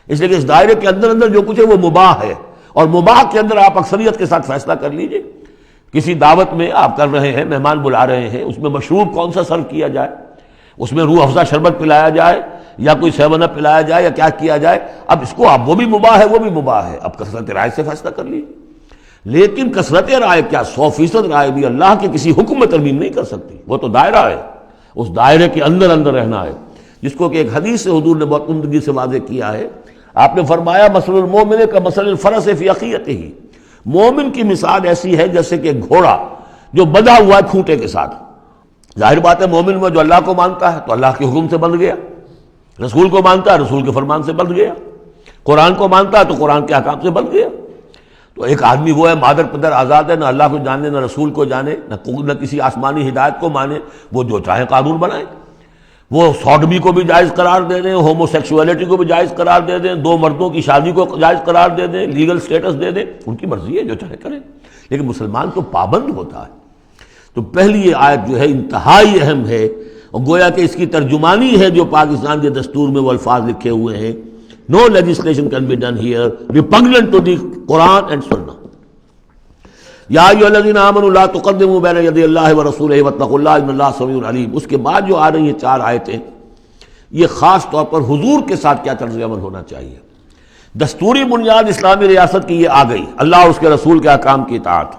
اس لیے کہ اس دائرے کے اندر اندر جو کچھ ہے وہ مباح ہے، اور مباح کے اندر آپ اکثریت کے ساتھ فیصلہ کر لیجئے۔ کسی دعوت میں آپ کر رہے ہیں، مہمان بلا رہے ہیں، اس میں مشروب کون سا سرو کیا جائے، اس میں روح افزا شربت پلایا جائے یا کوئی 7 اپ پلایا جائے یا کیا کیا جائے، اب اس کو آپ وہ بھی مباح ہے وہ بھی مباح ہے، اب کثرت رائے سے فیصلہ کر لیجیے۔ لیکن کثرت رائے کیا 100% رائے بھی اللہ کے کسی حکم میں ترمیم نہیں کر سکتی، وہ تو دائرہ ہے، اس دائرے کے اندر اندر رہنا ہے، جس کو کہ ایک حدیث سے حضور نے بہت عمدگی سے واضح کیا ہے۔ آپ نے فرمایا مثل المومن کمثل الفرس فی عقیتہ، مومن کی مثال ایسی ہے جیسے کہ گھوڑا جو بندھا ہوا ہے کھوٹے کے ساتھ۔ ظاہر بات ہے مومن میں جو اللہ کو مانتا ہے تو اللہ کے حکم سے بندھ گیا، رسول کو مانتا ہے رسول کے فرمان سے بندھ گیا، قرآن کو مانتا ہے تو قرآن کے احکام سے بندھ گیا۔ تو ایک آدمی وہ ہے مادر پدر آزاد ہے، نہ اللہ کو جانے نہ رسول کو جانے نہ کسی آسمانی ہدایت کو مانے، وہ جو چاہے قانون بنائے، وہ سوڈمی کو بھی جائز قرار دے دیں، ہومو سیکسولیٹی کو بھی جائز قرار دے دیں، 2 مردوں کی شادی کو جائز قرار دے دیں، لیگل سٹیٹس دے دیں، ان کی مرضی ہے جو چاہے کریں، لیکن مسلمان تو پابند ہوتا ہے۔ تو پہلی یہ آیت جو ہے انتہائی اہم ہے، اور گویا کہ اس کی ترجمانی ہے جو پاکستان کے دستور میں وہ الفاظ لکھے ہوئے ہیں، No legislation can be done here repugnant to the Quran and Sunnah. یا ایھا الذین آمنوا لا تقدموا بین یدی اللہ ورسولہ واتقوا اللہ ان اللہ سمیع علیم۔ اس کے بعد جو آ رہی ہیں 4 آیتیں، یہ خاص طور پر حضور کے ساتھ کیا طرز عمل ہونا چاہیے۔ دستوری بنیاد اسلامی ریاست کی یہ آ گئی، اللہ اور اس کے رسول کے احکام کی اطاعت،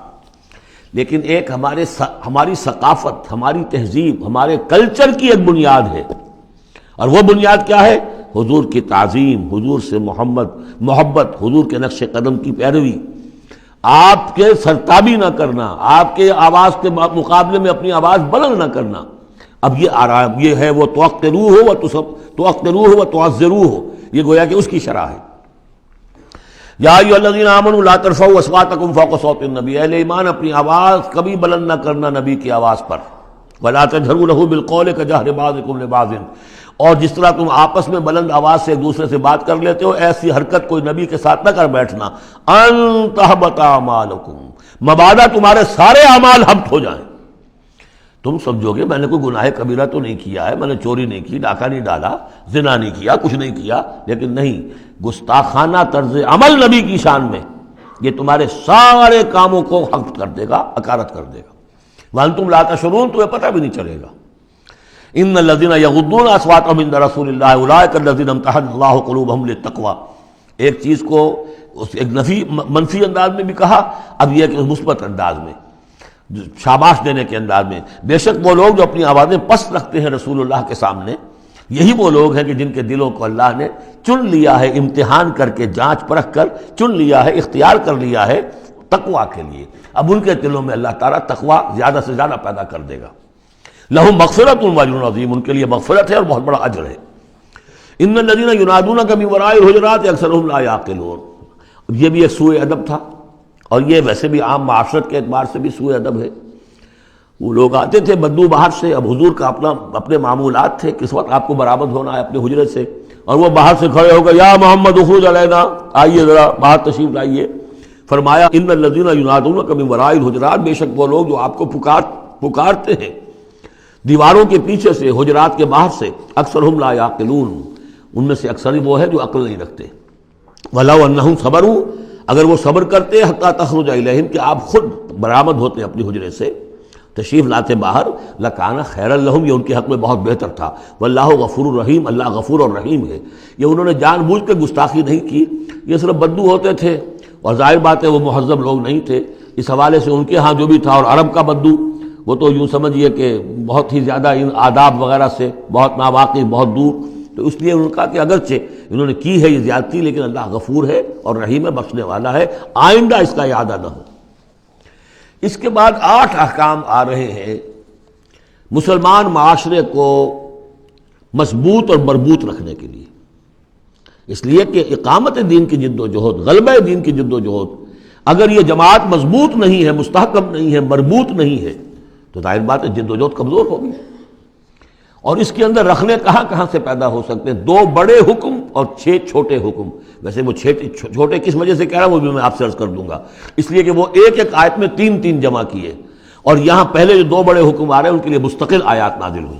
لیکن ایک ہماری ثقافت، ہماری تہذیب، ہمارے کلچر کی ایک بنیاد ہے، اور وہ بنیاد کیا ہے؟ حضور کی تعظیم، حضور سے محبت، حضور کے نقش قدم کی پیروی، آپ کے سرتابی نہ کرنا، آپ کے آواز کے مقابلے میں اپنی آواز بلند نہ کرنا۔ اب یہ آرام یہ ہے، وہ توقروہ و تعزروہ، یہ گویا کہ اس کی شرح ہے۔ یا ایھا الذین آمنوا لا ترفعوا اصواتکم فوق صوت النبی، اہل ایمان اپنی آواز کبھی بلند نہ کرنا نبی کی آواز پر، ولا تجہروا لہ بالقول کجہر بعضکم لبعض، اور جس طرح تم آپس میں بلند آواز سے ایک دوسرے سے بات کر لیتے ہو، ایسی حرکت کوئی نبی کے ساتھ نہ کر بیٹھنا، ان تحبط اعمالکم، مبادا تمہارے سارے اعمال حبط ہو جائیں۔ تم سمجھو گے میں نے کوئی گناہ کبیرہ تو نہیں کیا ہے، میں نے چوری نہیں کی، ڈاکہ نہیں ڈالا، زنا نہیں کیا، کچھ نہیں کیا، لیکن نہیں، گستاخانہ طرز عمل نبی کی شان میں یہ تمہارے سارے کاموں کو حبط کر دے گا، اکارت کر دے گا، وانتم لا تشعرون، تمہیں پتہ بھی نہیں چلے گا۔ ان الذين يغضون اصواتهم عند رسول الله اولئك الذين امتحن الله قلوبهم للتقوى، ایک چیز کو ایک منفی انداز میں بھی کہا، اب یہ کہ مثبت انداز میں، شاباش دینے کے انداز میں، بے شک وہ لوگ جو اپنی آوازیں پست رکھتے ہیں رسول اللہ کے سامنے، یہی وہ لوگ ہیں کہ جن کے دلوں کو اللہ نے چن لیا ہے، امتحان کر کے جانچ پرکھ کر چن لیا ہے، اختیار کر لیا ہے تقویٰ کے لیے۔ اب ان کے دلوں میں اللہ تعالیٰ تقویٰ زیادہ سے زیادہ پیدا کر دے گا۔ لہم مغفرۃ واجر عظیم، ان کے لیے مغفرت ہے اور بہت بڑا اجر ہے۔ ان الذین ینادونک من وراء الحجرات اکثرهم لا یعقلون، یہ بھی ایک سوء ادب تھا، اور یہ ویسے بھی عام معاشرت کے اعتبار سے بھی سوء ادب ہے۔ وہ لوگ آتے تھے بدو باہر سے، اب حضور کا اپنے معمولات تھے، کس وقت آپ کو برآمد ہونا ہے اپنے حجرے سے، اور وہ باہر سے کھڑے ہو گئے، یا محمد اخرج علینا، آئیے ذرا باہر تشریف لائیے۔ فرمایا ان الذین ینادونک من وراء الحجرات، بے شک وہ لوگ جو آپ کو پکارتے ہیں دیواروں کے پیچھے سے، حجرات کے باہر سے، اکثرهم لا یعقلون، ان میں سے اکثر وہ ہے جو عقل نہیں رکھتے۔ وَلَوْ أَنَّهُمْ صَبَرُوا، اگر وہ صبر کرتے حتیٰ تخرج الیہم، کہ آپ خود برآمد ہوتے اپنی حجرے سے، تشریف لاتے باہر، لَكَانَ خَيْرًا لَهُمْ، یہ ان کے حق میں بہت بہتر تھا۔ وَاللَّهُ غَفُورٌ رَحِيمٌ، اللہ غفور اور رحیم ہے۔ یہ انہوں نے جان بوجھ کے گستاخی نہیں کی، یہ صرف بدو ہوتے تھے، اور ظاہر بات ہے وہ مہذب لوگ نہیں تھے، اس حوالے سے ان کے ہاں جو بھی تھا، اور عرب کا بدو وہ تو یوں سمجھیے کہ بہت ہی زیادہ ان آداب وغیرہ سے بہت ناواقف، بہت دور، تو اس لیے ان کا کہ اگرچہ انہوں نے کی ہے یہ زیادتی، لیکن اللہ غفور ہے اور رحیم ہے، بخشنے والا ہے، آئندہ اس کا اعادہ نہ ہو۔ اس کے بعد 8 احکام آ رہے ہیں مسلمان معاشرے کو مضبوط اور مربوط رکھنے کے لیے، اس لیے کہ اقامت دین کی جد و جہد، غلبہ دین کی جد و جہد، اگر یہ جماعت مضبوط نہیں ہے، مستحکم نہیں ہے، مربوط نہیں ہے، تو تو ظاہر بات ہے جدوجہد کمزور ہوگی. اور اس کے اندر رکھنے کہاں سے پیدا ہو سکتے ہیں؟ 2 بڑے حکم اور 6 چھوٹے حکم. ویسے وہ چھوٹے کس وجہ سے کہہ رہا ہوں وہ بھی میں آپ سے عرض کر دوں گا. اس لیے کہ وہ ایک آیت میں 3 جمع کیے، اور یہاں پہلے جو 2 بڑے حکم آ رہے ہیں ان کے لیے مستقل آیات نازل ہوئی.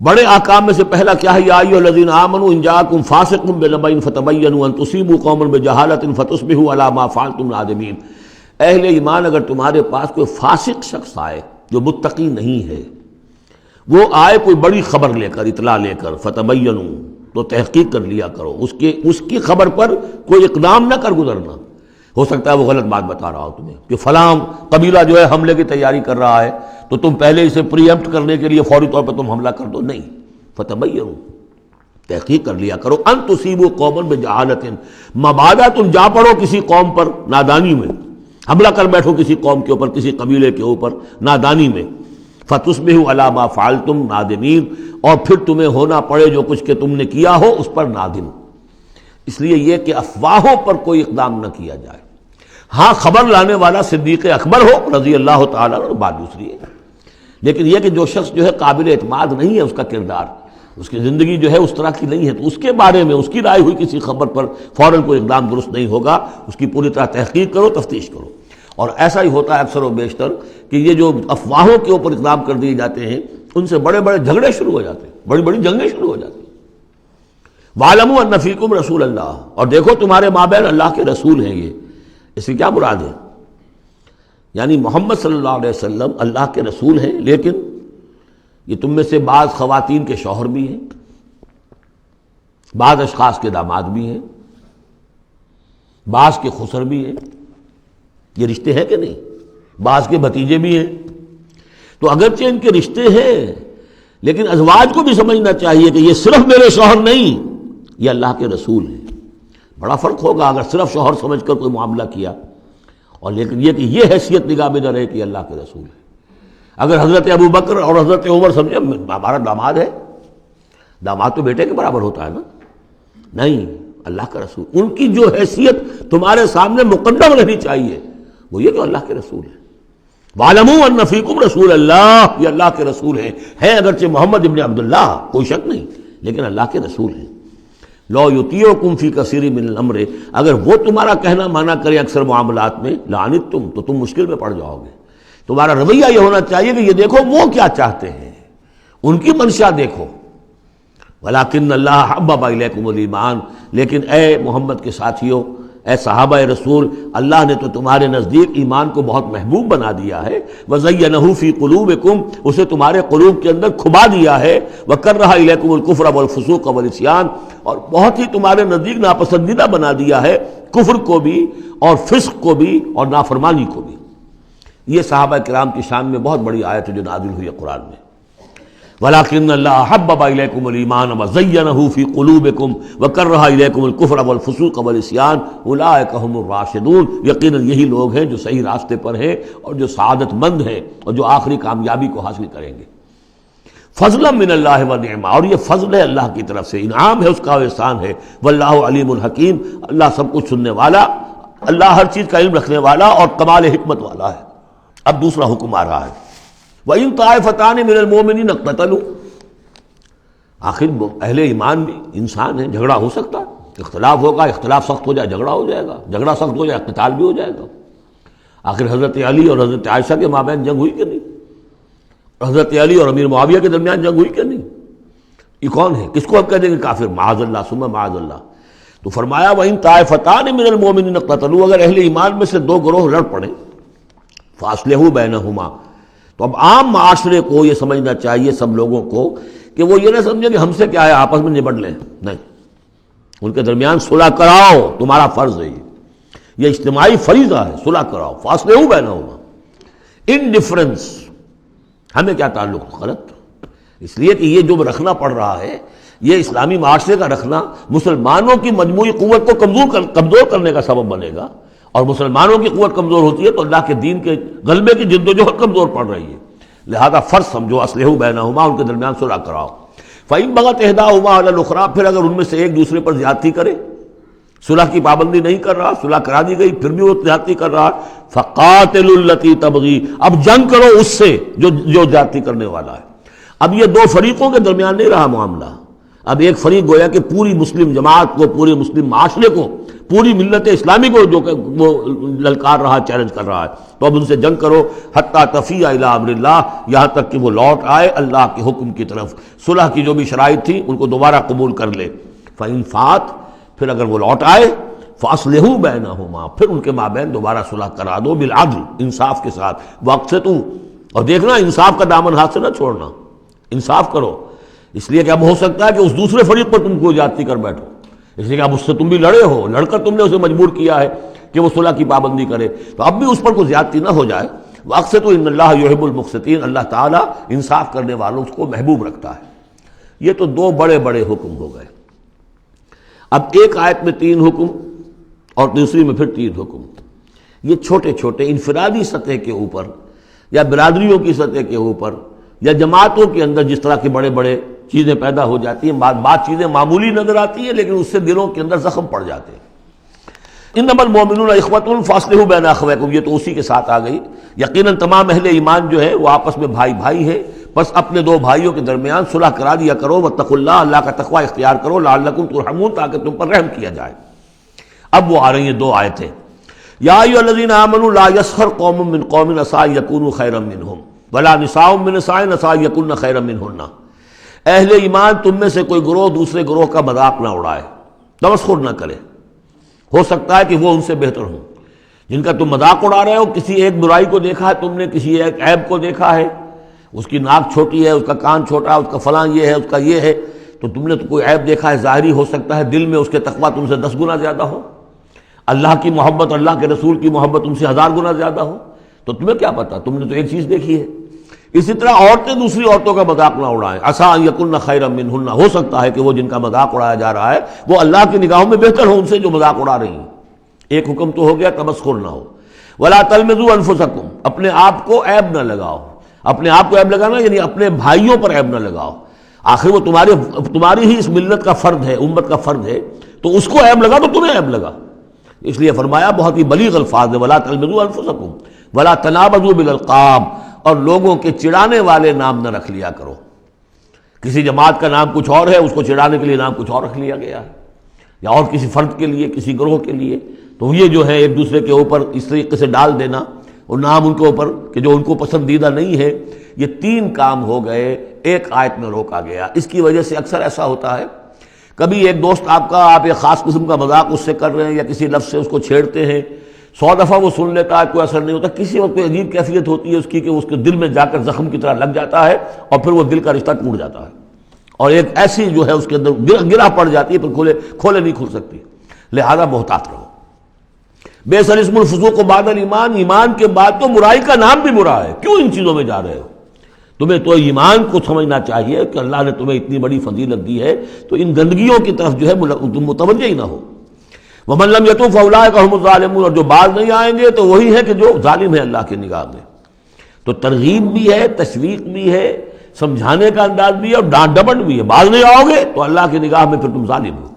بڑے احکام میں سے پہلا کیا ہے؟ یا ایھا الذین آمنوا ان جاءکم فاسق بنبأ فتبینوا ان تصیبوا قوما بجہالۃ فتصبحوا علی ما فعلتم نادمین. اہل ایمان، اگر تمہارے پاس کوئی فاسق شخص آئے جو متقی نہیں ہے، وہ آئے کوئی بڑی خبر لے کر، اطلاع لے کر، فتبینوا، تو تحقیق کر لیا کرو، اس کی خبر پر کوئی اقدام نہ کر گزرنا. ہو سکتا ہے وہ غلط بات بتا رہا ہو تمہیں کہ فلاں قبیلہ جو ہے حملے کی تیاری کر رہا ہے، تو تم پہلے اسے پری ایمپٹ کرنے کے لیے فوری طور پر تم حملہ کر دو. نہیں، فتبینوا، تحقیق کر لیا کرو. ان تصیبوا قوما بجہالۃ، مبادا تم جا پڑو کسی قوم پر نادانی میں، حملہ کر بیٹھو کسی قوم کے اوپر، کسی قبیلے کے اوپر نادانی میں. فتصبحوا علی ما فعلتم نادمین، اور پھر تمہیں ہونا پڑے جو کچھ کہ تم نے کیا ہو اس پر نادم. اس لیے یہ کہ افواہوں پر کوئی اقدام نہ کیا جائے. ہاں خبر لانے والا صدیق اکبر ہو رضی اللہ تعالیٰ عنہ، بات دوسری ہے. لیکن یہ کہ جو شخص جو ہے قابل اعتماد نہیں ہے، اس کا کردار، اس کی زندگی جو ہے اس طرح کی نہیں ہے، تو اس کے بارے میں اس کی رائے ہوئی کسی خبر پر فوراً کوئی اقدام درست نہیں ہوگا. اس کی پوری طرح تحقیق کرو، تفتیش کرو. اور ایسا ہی ہوتا ہے اکثر و بیشتر کہ یہ جو افواہوں کے اوپر اقدام کر دیے جاتے ہیں، ان سے بڑے بڑے جھگڑے شروع ہو جاتے ہیں، بڑی بڑی جنگیں شروع ہو جاتی ہیں. وَاعْلَمُوا أَنَّ فِيكُمْ رَسُولَ اللَّهِ، اور دیکھو تمہارے مابین اللہ کے رسول ہیں. یہ اس سے کیا مراد ہے؟ یعنی محمد صلی اللہ علیہ وسلم اللہ کے رسول ہیں، لیکن یہ تم میں سے بعض خواتین کے شوہر بھی ہیں، بعض اشخاص کے داماد بھی ہیں، بعض کے خسر بھی ہیں. یہ رشتے ہیں کہ نہیں؟ بعض کے بھتیجے بھی ہیں. تو اگرچہ ان کے رشتے ہیں، لیکن ازواج کو بھی سمجھنا چاہیے کہ یہ صرف میرے شوہر نہیں، یہ اللہ کے رسول ہیں. بڑا فرق ہوگا اگر صرف شوہر سمجھ کر کوئی معاملہ کیا، اور لیکن یہ کہ یہ حیثیت نگاہ میں نہ رہے کہ یہ اللہ کے رسول ہے. اگر حضرت ابو بکر اور حضرت عمر سمجھے ہمارا داماد ہے، داماد تو بیٹے کے برابر ہوتا ہے نا، نہیں، اللہ کا رسول. ان کی جو حیثیت تمہارے سامنے مقدم رہنی چاہیے وہ یہ کہ اللہ کے رسول ہیں. وَاعْلَمُوا أَنَّ فِيكُمْ رَسُولَ اللَّهِ، یہ اللہ کے رسول ہیں اگرچہ محمد ابن عبداللہ، کوئی شک نہیں، لیکن اللہ کے رسول ہیں. لَوْ يُطِيعُكُمْ فِي كَثِيرٍ مِّنَ الْأَمْرِ، اگر وہ تمہارا کہنا مانا کرے اکثر معاملات میں، لَعَنِتُّمْ، تو تم مشکل میں پڑ جاؤ گے. تمہارا رویہ یہ ہونا چاہیے کہ یہ دیکھو وہ کیا چاہتے ہیں، ان کی منشا دیکھو. وَلَٰكِنَّ اللَّهَ حَبَّبَ إِلَيْكُمُ الْإِيمَانَ، لیکن اے محمد کے ساتھیوں، اے صحابہ رسول، اللہ نے تو تمہارے نزدیک ایمان کو بہت محبوب بنا دیا ہے. وَزَيَّنَهُ فِي قُلُوبِكُمْ، اسے تمہارے قلوب کے اندر کھبا دیا ہے. وَكَرَّهَ إِلَيْكُمُ الْكُفْرَ وَالْفُسُوقَ وَالْعِصْيَانَ، اور بہت ہی تمہارے نزدیک ناپسندیدہ بنا دیا ہے کفر کو بھی اور فسق کو بھی اور نافرمانی کو بھی. یہ صحابہ کرام کی شان میں بہت بڑی آیت ہے جو نازل ہوئی ہے قرآن میں. وَلَٰكِنَّ اللَّهَ حَبَّبَ إِلَيْكُمُ الْإِيمَانَ وَزَيَّنَهُ فِي قُلُوبِكُمْ وَكَرَّهَ إِلَيْكُمُ الْكُفْرَ وَالْفُسُوقَ وَالْعِصْيَانَ أُولَٰئِكَ هُمُ الرَّاشِدُونَ، یقیناً یہی لوگ ہیں جو صحیح راستے پر ہیں اور جو سعادت مند ہیں اور جو آخری کامیابی کو حاصل کریں گے. فضلا من اللہ ونعما، اور یہ فضل ہے اللہ کی طرف سے، انعام ہے اس کا، احسان ہے. واللہ علیم الحکیم، اللہ سب کچھ سننے والا، اللہ ہر چیز کا علم رکھنے والا اور کمال حکمت والا ہے. اب دوسرا حکم آ رہا ہے، وَإِن طَائِفَتَانِ مِنَ الْمُؤْمِنِينَ اقْتَتَلُوا، آخر اہل ایمان بھی انسان ہیں، جھگڑا ہو سکتا ہے، اختلاف ہوگا، اختلاف سخت ہو جائے جھگڑا ہو جائے گا، جھگڑا سخت ہو جائے قتال بھی ہو جائے گا. آخر حضرت علی اور حضرت عائشہ کے مابین جنگ ہوئی کہ نہیں؟ حضرت علی اور امیر معاویہ کے درمیان جنگ ہوئی کہ نہیں؟ یہ کون ہے؟ کس کو ہم کہہ دیں گے کافر؟ معاذ اللہ ثم معاذ اللہ. تو فرمایا وَإِن طَائِفَتَانِ مِنَ الْمُؤْمِنِينَ اقْتَتَلُوا، اگر اہل ایمان میں سے 2 گروہ لڑ پڑیں، فَأَصْلِحُوا بَيْنَهُمَا، تو اب عام معاشرے کو یہ سمجھنا چاہیے، سب لوگوں کو، کہ وہ یہ نہ سمجھے کہ ہم سے کیا ہے، آپس میں نبٹ لیں. نہیں، ان کے درمیان صلح کراؤ، تمہارا فرض ہے، یہ اجتماعی فریضہ ہے، صلح کراؤ. فَأَصْلِحُوا بَيْنَهُمَا، انڈیفرنس ہمیں کیا تعلق؟ غلط. اس لیے کہ یہ جو رکھنا پڑ رہا ہے، یہ اسلامی معاشرے کا رکھنا مسلمانوں کی مجموعی قوت کو کمزور کرنے کا سبب بنے گا، اور مسلمانوں کی قوت کمزور ہوتی ہے تو اللہ کے دین کے غلبے کی جدوجہد کمزور پڑ رہی ہے. لہذا فرض سمجھو، اصلحوا بینہما، ان کے درمیان صلح کراؤ. فَإِن بَغَتْ إِحْدَاهُمَا عَلَى الْأُخْرَىٰ، پھر اگر ان میں سے ایک دوسرے پر زیادتی کرے، صلح کی پابندی نہیں کر رہا، صلح کرا دی گئی پھر بھی وہ زیادتی کر رہا، فقاتلوا التی تبغی، اب جنگ کرو اس سے جو زیادتی کرنے والا ہے۔ اب یہ دو فریقوں کے درمیان نہیں رہا معاملہ، اب ایک فریق گویا کہ پوری مسلم جماعت کو، پورے مسلم معاشرے کو، پوری ملت اسلامی کو جو کہ وہ للکار رہا، چیلنج کر رہا ہے، تو اب ان سے جنگ کرو حتی تفیء الی امر اللہ، یہاں تک کہ وہ لوٹ آئے اللہ کے حکم کی طرف، صلح کی جو بھی شرائط تھی ان کو دوبارہ قبول کر لے۔ فإن فات، پھر اگر وہ لوٹ آئے، فاصلحوا بینہما، پھر ان کے مابین دوبارہ صلح کرا دو، بالعدل، انصاف کے ساتھ، واقسطوا، اور دیکھنا انصاف کا دامن ہاتھ سے نہ چھوڑنا، انصاف کرو، اس لیے کہ اب ہو سکتا ہے کہ اس دوسرے فریق پر تم کو زیادتی کر بیٹھو، اس لیے کہ اب اس سے تم بھی لڑے ہو، لڑ کر تم نے اسے مجبور کیا ہے کہ وہ صلح کی پابندی کرے، تو اب بھی اس پر کوئی زیادتی نہ ہو جائے۔ واقسطوا ان اللہ یحب المقسطین، اللہ تعالیٰ انصاف کرنے والوں کو محبوب رکھتا ہے۔ یہ تو دو بڑے بڑے حکم ہو گئے۔ اب ایک آیت میں 3 حکم اور دوسری میں پھر 3 حکم، یہ چھوٹے چھوٹے انفرادی سطح کے اوپر یا برادریوں کی سطح کے اوپر یا جماعتوں کے اندر جس طرح کے بڑے بڑے چیزیں پیدا ہو جاتی ہیں، بعض چیزیں معمولی نظر آتی ہیں لیکن اس سے دلوں کے اندر زخم پڑ جاتے ہیں۔ انما المؤمنون اخوۃ فاصلحوا بین اخویکم، یہ تو اسی کے ساتھ آ گئی۔ یقیناً تمام اہل ایمان جو ہے وہ آپس میں بھائی بھائی ہے، بس اپنے دو بھائیوں کے درمیان صلح کرا دیا کرو، واتقوا اللہ، اللہ کا تقوی اختیار کرو، لعلکم ترحمون، تاکہ تم پر رحم کیا جائے۔ اب وہ آ رہی ہیں 2 آیتیں، یا ایھا الذین آمنوا لا یسخر قوم من قوم عسى ان یکونوا خیرا منہم ولا نساء من نساء عسى ان یکن خیرا منہن، اہل ایمان تم میں سے کوئی گروہ دوسرے گروہ کا مذاق نہ اڑائے، تمسخر نہ کرے، ہو سکتا ہے کہ وہ ان سے بہتر ہوں۔ جن کا تم مذاق اڑا رہے ہو، کسی ایک برائی کو دیکھا ہے تم نے، کسی ایک عیب کو دیکھا ہے، اس کی ناک چھوٹی ہے، اس کا کان چھوٹا ہے، اس کا فلاں یہ ہے، اس کا یہ ہے، تو تم نے تو کوئی عیب دیکھا ہے ظاہری، ہو سکتا ہے دل میں اس کے تقویٰ تم سے 10 گنا زیادہ ہو، اللہ کی محبت، اللہ کے رسول کی محبت تم سے 1000 گنا زیادہ ہو، تو تمہیں کیا پتا، تم نے تو ایک چیز دیکھی ہے۔ اسی طرح عورتیں دوسری عورتوں کا مذاق نہ اڑائیں، عسیٰ ان یکن خیرا منہن، ہو سکتا ہے کہ وہ جن کا مذاق اڑایا جا رہا ہے وہ اللہ کی نگاہوں میں بہتر ہو ان سے جو مذاق اڑا رہی ہیں۔ ایک حکم تو ہو گیا تمسخر نہ ہو۔ ولا تلمزوا انفسکم، اپنے آپ کو عیب نہ لگاؤ، اپنے آپ کو عیب لگانا یعنی اپنے بھائیوں پر عیب نہ لگاؤ، آخر وہ تمہاری ہی اس ملت کا فرد ہے، امت کا فرد ہے، تو اس کو عیب لگا تو تمہیں عیب لگا، اس لیے فرمایا بہت ہی بلیغ الفاظ ہے، ولا تلمزوا انفسکم ولا تنابزوا بالالقاب، اور لوگوں کے چڑانے والے نام نہ رکھ لیا کرو۔ کسی جماعت کا نام کچھ اور ہے، اس کو چڑانے کے لیے نام کچھ اور رکھ لیا گیا ہے، یا اور کسی فرد کے لیے، کسی گروہ کے لیے، تو یہ جو ہے ایک دوسرے کے اوپر اس طریقے سے ڈال دینا اور نام ان کے اوپر کہ جو ان کو پسندیدہ نہیں ہے، یہ 3 کام ہو گئے، ایک آیت میں روکا گیا۔ اس کی وجہ سے اکثر ایسا ہوتا ہے، کبھی ایک دوست آپ ایک خاص قسم کا مذاق اس سے کر رہے ہیں یا کسی لفظ سے اس کو چھیڑتے ہیں، 100 دفعہ وہ سن لیتا ہے، کوئی اثر نہیں ہوتا، کسی وقت کوئی عجیب کیفیت ہوتی ہے اس کی کہ اس کے دل میں جا کر زخم کی طرح لگ جاتا ہے اور پھر وہ دل کا رشتہ ٹوٹ جاتا ہے، اور ایک ایسی جو ہے اس کے اندر گرہ پڑ جاتی ہے، پھر کھولے نہیں کھل سکتی۔ لہذا محتاط رہو۔ بئس الاسم الفسوق بعد الایمان، ایمان کے بعد تو برائی کا نام بھی برا ہے، کیوں ان چیزوں میں جا رہے ہو؟ تمہیں تو ایمان کو سمجھنا چاہیے کہ اللہ نے تمہیں اتنی بڑی فضیلت دی ہے، تو ان گندگیوں کی طرف جو ہے تم متوجہ ہی نہ ہو۔ وَمَن لَّمْ يَتُوبْ فَأُولَٰئِكَ هُمُ الظَّالِمُونَ، اور جو باز نہیں آئیں گے تو وہی ہے کہ جو ظالم ہے اللہ کی نگاہ میں۔ تو ترغیب بھی ہے، تشویق بھی ہے، سمجھانے کا انداز بھی ہے، اور ڈانٹ ڈپٹ بھی ہے۔ باز نہیں آؤ گے تو اللہ کی نگاہ میں پھر تم ظالم ہو۔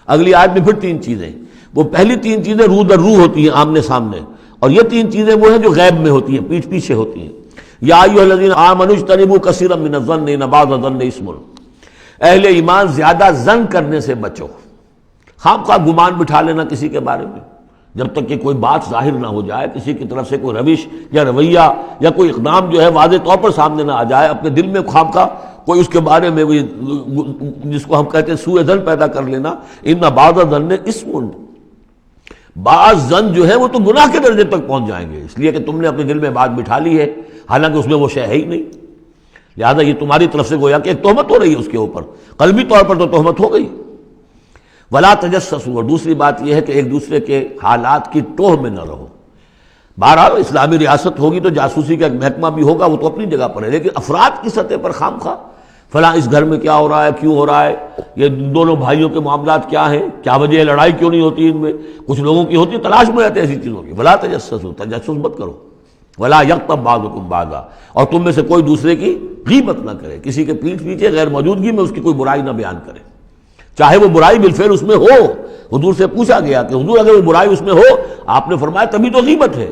اگلی آیت میں پھر 3 چیزیں، وہ پہلی 3 چیزیں روح در روح ہوتی ہیں، آمنے سامنے، اور یہ 3 چیزیں وہ ہیں جو غیب میں ہوتی ہیں، پیچھے پیچھے ہوتی ہیں۔ یا ایھا الذین آمنوا اجتنبوا کثیرا من الظن ان بعض الظن اسم، اہل ایمان زیادہ ظن کرنے سے بچو، خام خواہ گمان بٹھا لینا کسی کے بارے میں، جب تک کہ کوئی بات ظاہر نہ ہو جائے، کسی کی طرف سے کوئی روش یا رویہ یا کوئی اقدام جو ہے واضح طور پر سامنے نہ آ جائے، اپنے دل میں خام خواہ کوئی اس کے بارے میں جس کو ہم کہتے ہیں سوء ظن پیدا کر لینا۔ ان بعض الظن اسم، بعض ظن جو ہے وہ تو گناہ کے درجے تک پہنچ جائیں گے، اس لیے کہ تم نے اپنے دل میں بات بٹھا لی ہے حالانکہ اس میں وہ شے ہے ہی نہیں، لہذا یہ تمہاری طرف سے گویا کہ ایک تہمت ہو رہی ہے اس کے اوپر، قلبی طور پر تو تہمت ہو گئی۔ ولا تجسسوا، اور دوسری بات یہ ہے کہ ایک دوسرے کے حالات کی ٹوہ میں نہ رہو۔ بہرحال اسلامی ریاست ہوگی تو جاسوسی کا ایک محکمہ بھی ہوگا، وہ تو اپنی جگہ پر ہے، لیکن افراد کی سطح پر خام خواہ فلاں اس گھر میں کیا ہو رہا ہے، کیوں ہو رہا ہے، یہ دونوں بھائیوں کے معاملات کیا ہیں، کیا وجہ ہے، لڑائی کیوں نہیں ہوتی ان میں، کچھ لوگوں کی ہوتی ہے، تلاش میں رہتے ہیں ایسی چیزوں کی۔ ولا تجسسوا، تجسس مت کرو۔ ولا یغتب بعضکم بعضا، اور تم میں سے کوئی دوسرے کی غیبت نہ کرے، کسی کے پیٹھ پیچھے غیر موجودگی میں اس کی کوئی برائی نہ بیان کرے، چاہے وہ برائی بالفعل اس میں ہو، حضور سے پوچھا گیا کہ حضور اگر وہ برائی اس میں ہو، آپ نے فرمایا تبھی تو غیبت ہے،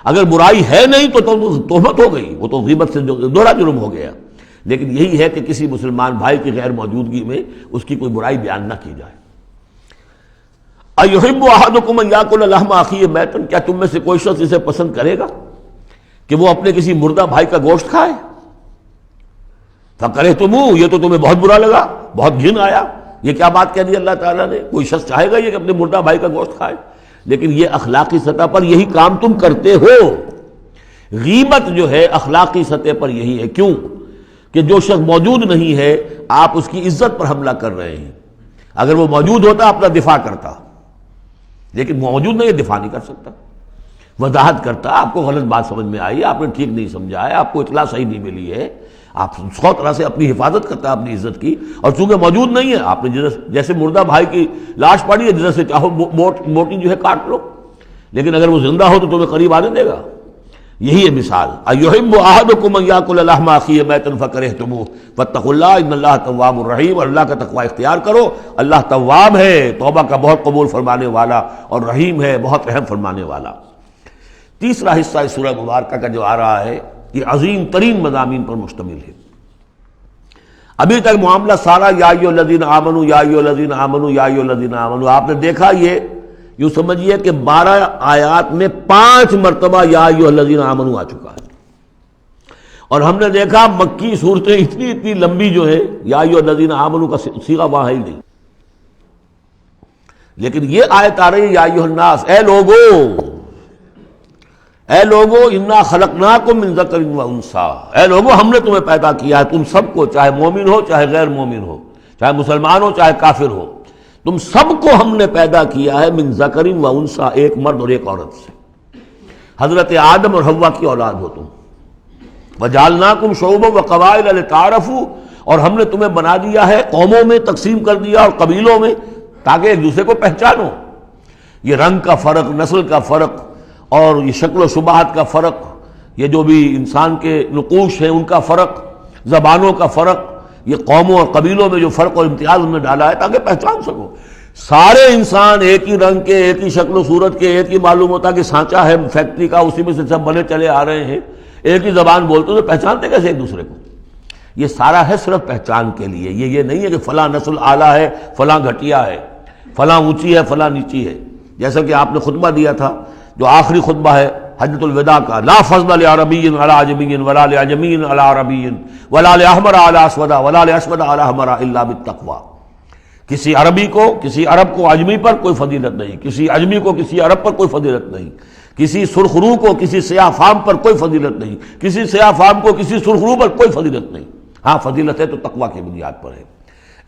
اگر برائی ہے نہیں تو تہمت ہو گئی، وہ تو غیبت سے دوہرا جرم ہو گیا۔ لیکن یہی ہے کہ کسی مسلمان بھائی کی غیر موجودگی میں اس کی کوئی برائی بیان نہ کی جائے۔ اَیُحِبُّ أَحَدُکُمْ أَن یَأْکُلَ لَحْمَ أَخِیہِ مَیْتًا، کیا تم میں سے کوئی شخص اسے پسند کرے گا کہ وہ اپنے کسی مردہ بھائی کا گوشت کھائے؟ فَکَرِہْتُمُوهُ، یہ تو تمہیں بہت برا لگا، بہت گھن آیا، یہ کیا بات کہہ دی اللہ تعالیٰ نے؟ کوئی شخص چاہے گا یہ کہ اپنے مردہ بھائی کا گوشت کھائے؟ لیکن یہ اخلاقی سطح پر یہی کام تم کرتے ہو۔ غیبت جو ہے اخلاقی سطح پر یہی ہے۔ کیوں کہ جو شخص موجود نہیں ہے آپ اس کی عزت پر حملہ کر رہے ہیں۔ اگر وہ موجود ہوتا اپنا دفاع کرتا، لیکن موجود نہیں ہے، دفاع نہیں کر سکتا، وضاحت کرتا، آپ کو غلط بات سمجھ میں آئی، آپ نے ٹھیک نہیں سمجھا ہے، آپ کو اطلاع صحیح نہیں ملی ہے، آپ سو طرح سے اپنی حفاظت کرتا اپنی عزت کی، اور چونکہ موجود نہیں ہے آپ نے جیسے مردہ بھائی کی لاش پڑی ہے، جیسے چاہو موٹی جو ہے کاٹ لو، لیکن اگر وہ زندہ ہو تو تمہیں قریب آنے دے گا۔ یہی ہے مثال۔ اَیُحِبُّ أَحَدُکُمْ أَن یَأْکُلَ لَحْمَ أَخِیہِ مَیْتًا فَکَرِہْتُمُوهُ فَاتَّقُوا اللَّهَ إِنَّ اللَّهَ تَوَّابٌ رَحِیمٌ، اور اللہ کا تقوی اختیار کرو، اللہ تواب ہے، توبہ کا بہت قبول فرمانے والا، اور رحیم ہے، بہت رحم فرمانے والا۔ تیسرا حصہ اس سورہ مبارکہ کا جو آ رہا ہے یہ عظیم ترین مضامین پر مشتمل ہے۔ ابھی تک معاملہ سارا یا ایھا الذین آمنوا یا ایھا الذین آمنوا یا ایھا الذین آمنوا، آپ نے دیکھا یہ یوں سمجھیے کہ 12 آیات میں 5 مرتبہ یا ایھا الذین آمنوا آ چکا ہے، اور ہم نے دیکھا مکی صورتیں اتنی لمبی جو ہے یا ایھا الذین آمنوا کا صیغہ وہاں ہے ہی نہیں، لیکن یہ آیت آ رہی ہے یا ایھا الناس، اے لوگو انا خلقناکم من ذکر و انثیٰ، اے لوگو ہم نے تمہیں پیدا کیا ہے، تم سب کو، چاہے مومن ہو چاہے غیر مومن ہو، چاہے مسلمان ہو چاہے کافر ہو، تم سب کو ہم نے پیدا کیا ہے من ذکر و انثیٰ، ایک مرد اور ایک عورت سے۔ حضرت آدم اور حوا کی اولاد ہو تم۔ وجعلناکم شعوبا وقبائل لتعارفوا، اور ہم نے تمہیں بنا دیا ہے قوموں میں تقسیم کر دیا اور قبیلوں میں تاکہ ایک دوسرے کو پہچانو۔ یہ رنگ کا فرق، نسل کا فرق، اور یہ شکل و شبہات کا فرق، یہ جو بھی انسان کے نقوش ہیں ان کا فرق، زبانوں کا فرق، یہ قوموں اور قبیلوں میں جو فرق اور امتیاز ہم نے ڈالا ہے تاکہ پہچان سکو۔ سارے انسان ایک ہی رنگ کے، ایک ہی شکل و صورت کے، ایک ہی معلوم ہوتا کہ سانچہ ہے فیکٹری کا، اسی میں سے سب بنے چلے آ رہے ہیں، ایک ہی زبان بولتے تو پہچانتے کیسے ایک دوسرے کو؟ یہ سارا ہے صرف پہچان کے لیے، یہ نہیں ہے کہ فلاں نسل اعلیٰ ہے، فلاں گھٹیا ہے، فلاں اونچی ہے، فلاں نیچی ہے۔ جیسا کہ آپ نے خطبہ دیا تھا جو آخری خطبہ ہے حجۃ الوداع کا، لا فضل لعربی علی عجمی ولا لعجمی علی عربی ولا لاحمر علی اسود ولا لاسود علی احمر الا بالتقوی، کسی عربی کو، کسی عرب کو عجمی پر کوئی فضیلت نہیں، کسی عجمی کو کسی عرب پر کوئی فضیلت نہیں، کسی سرخ رو کو کسی سیاہ فام پر کوئی فضیلت نہیں، کسی سیاہ فام کو کسی سرخ رو پر کوئی فضیلت نہیں۔ ہاں فضیلت ہے تو تقوی کی بنیاد پر ہے۔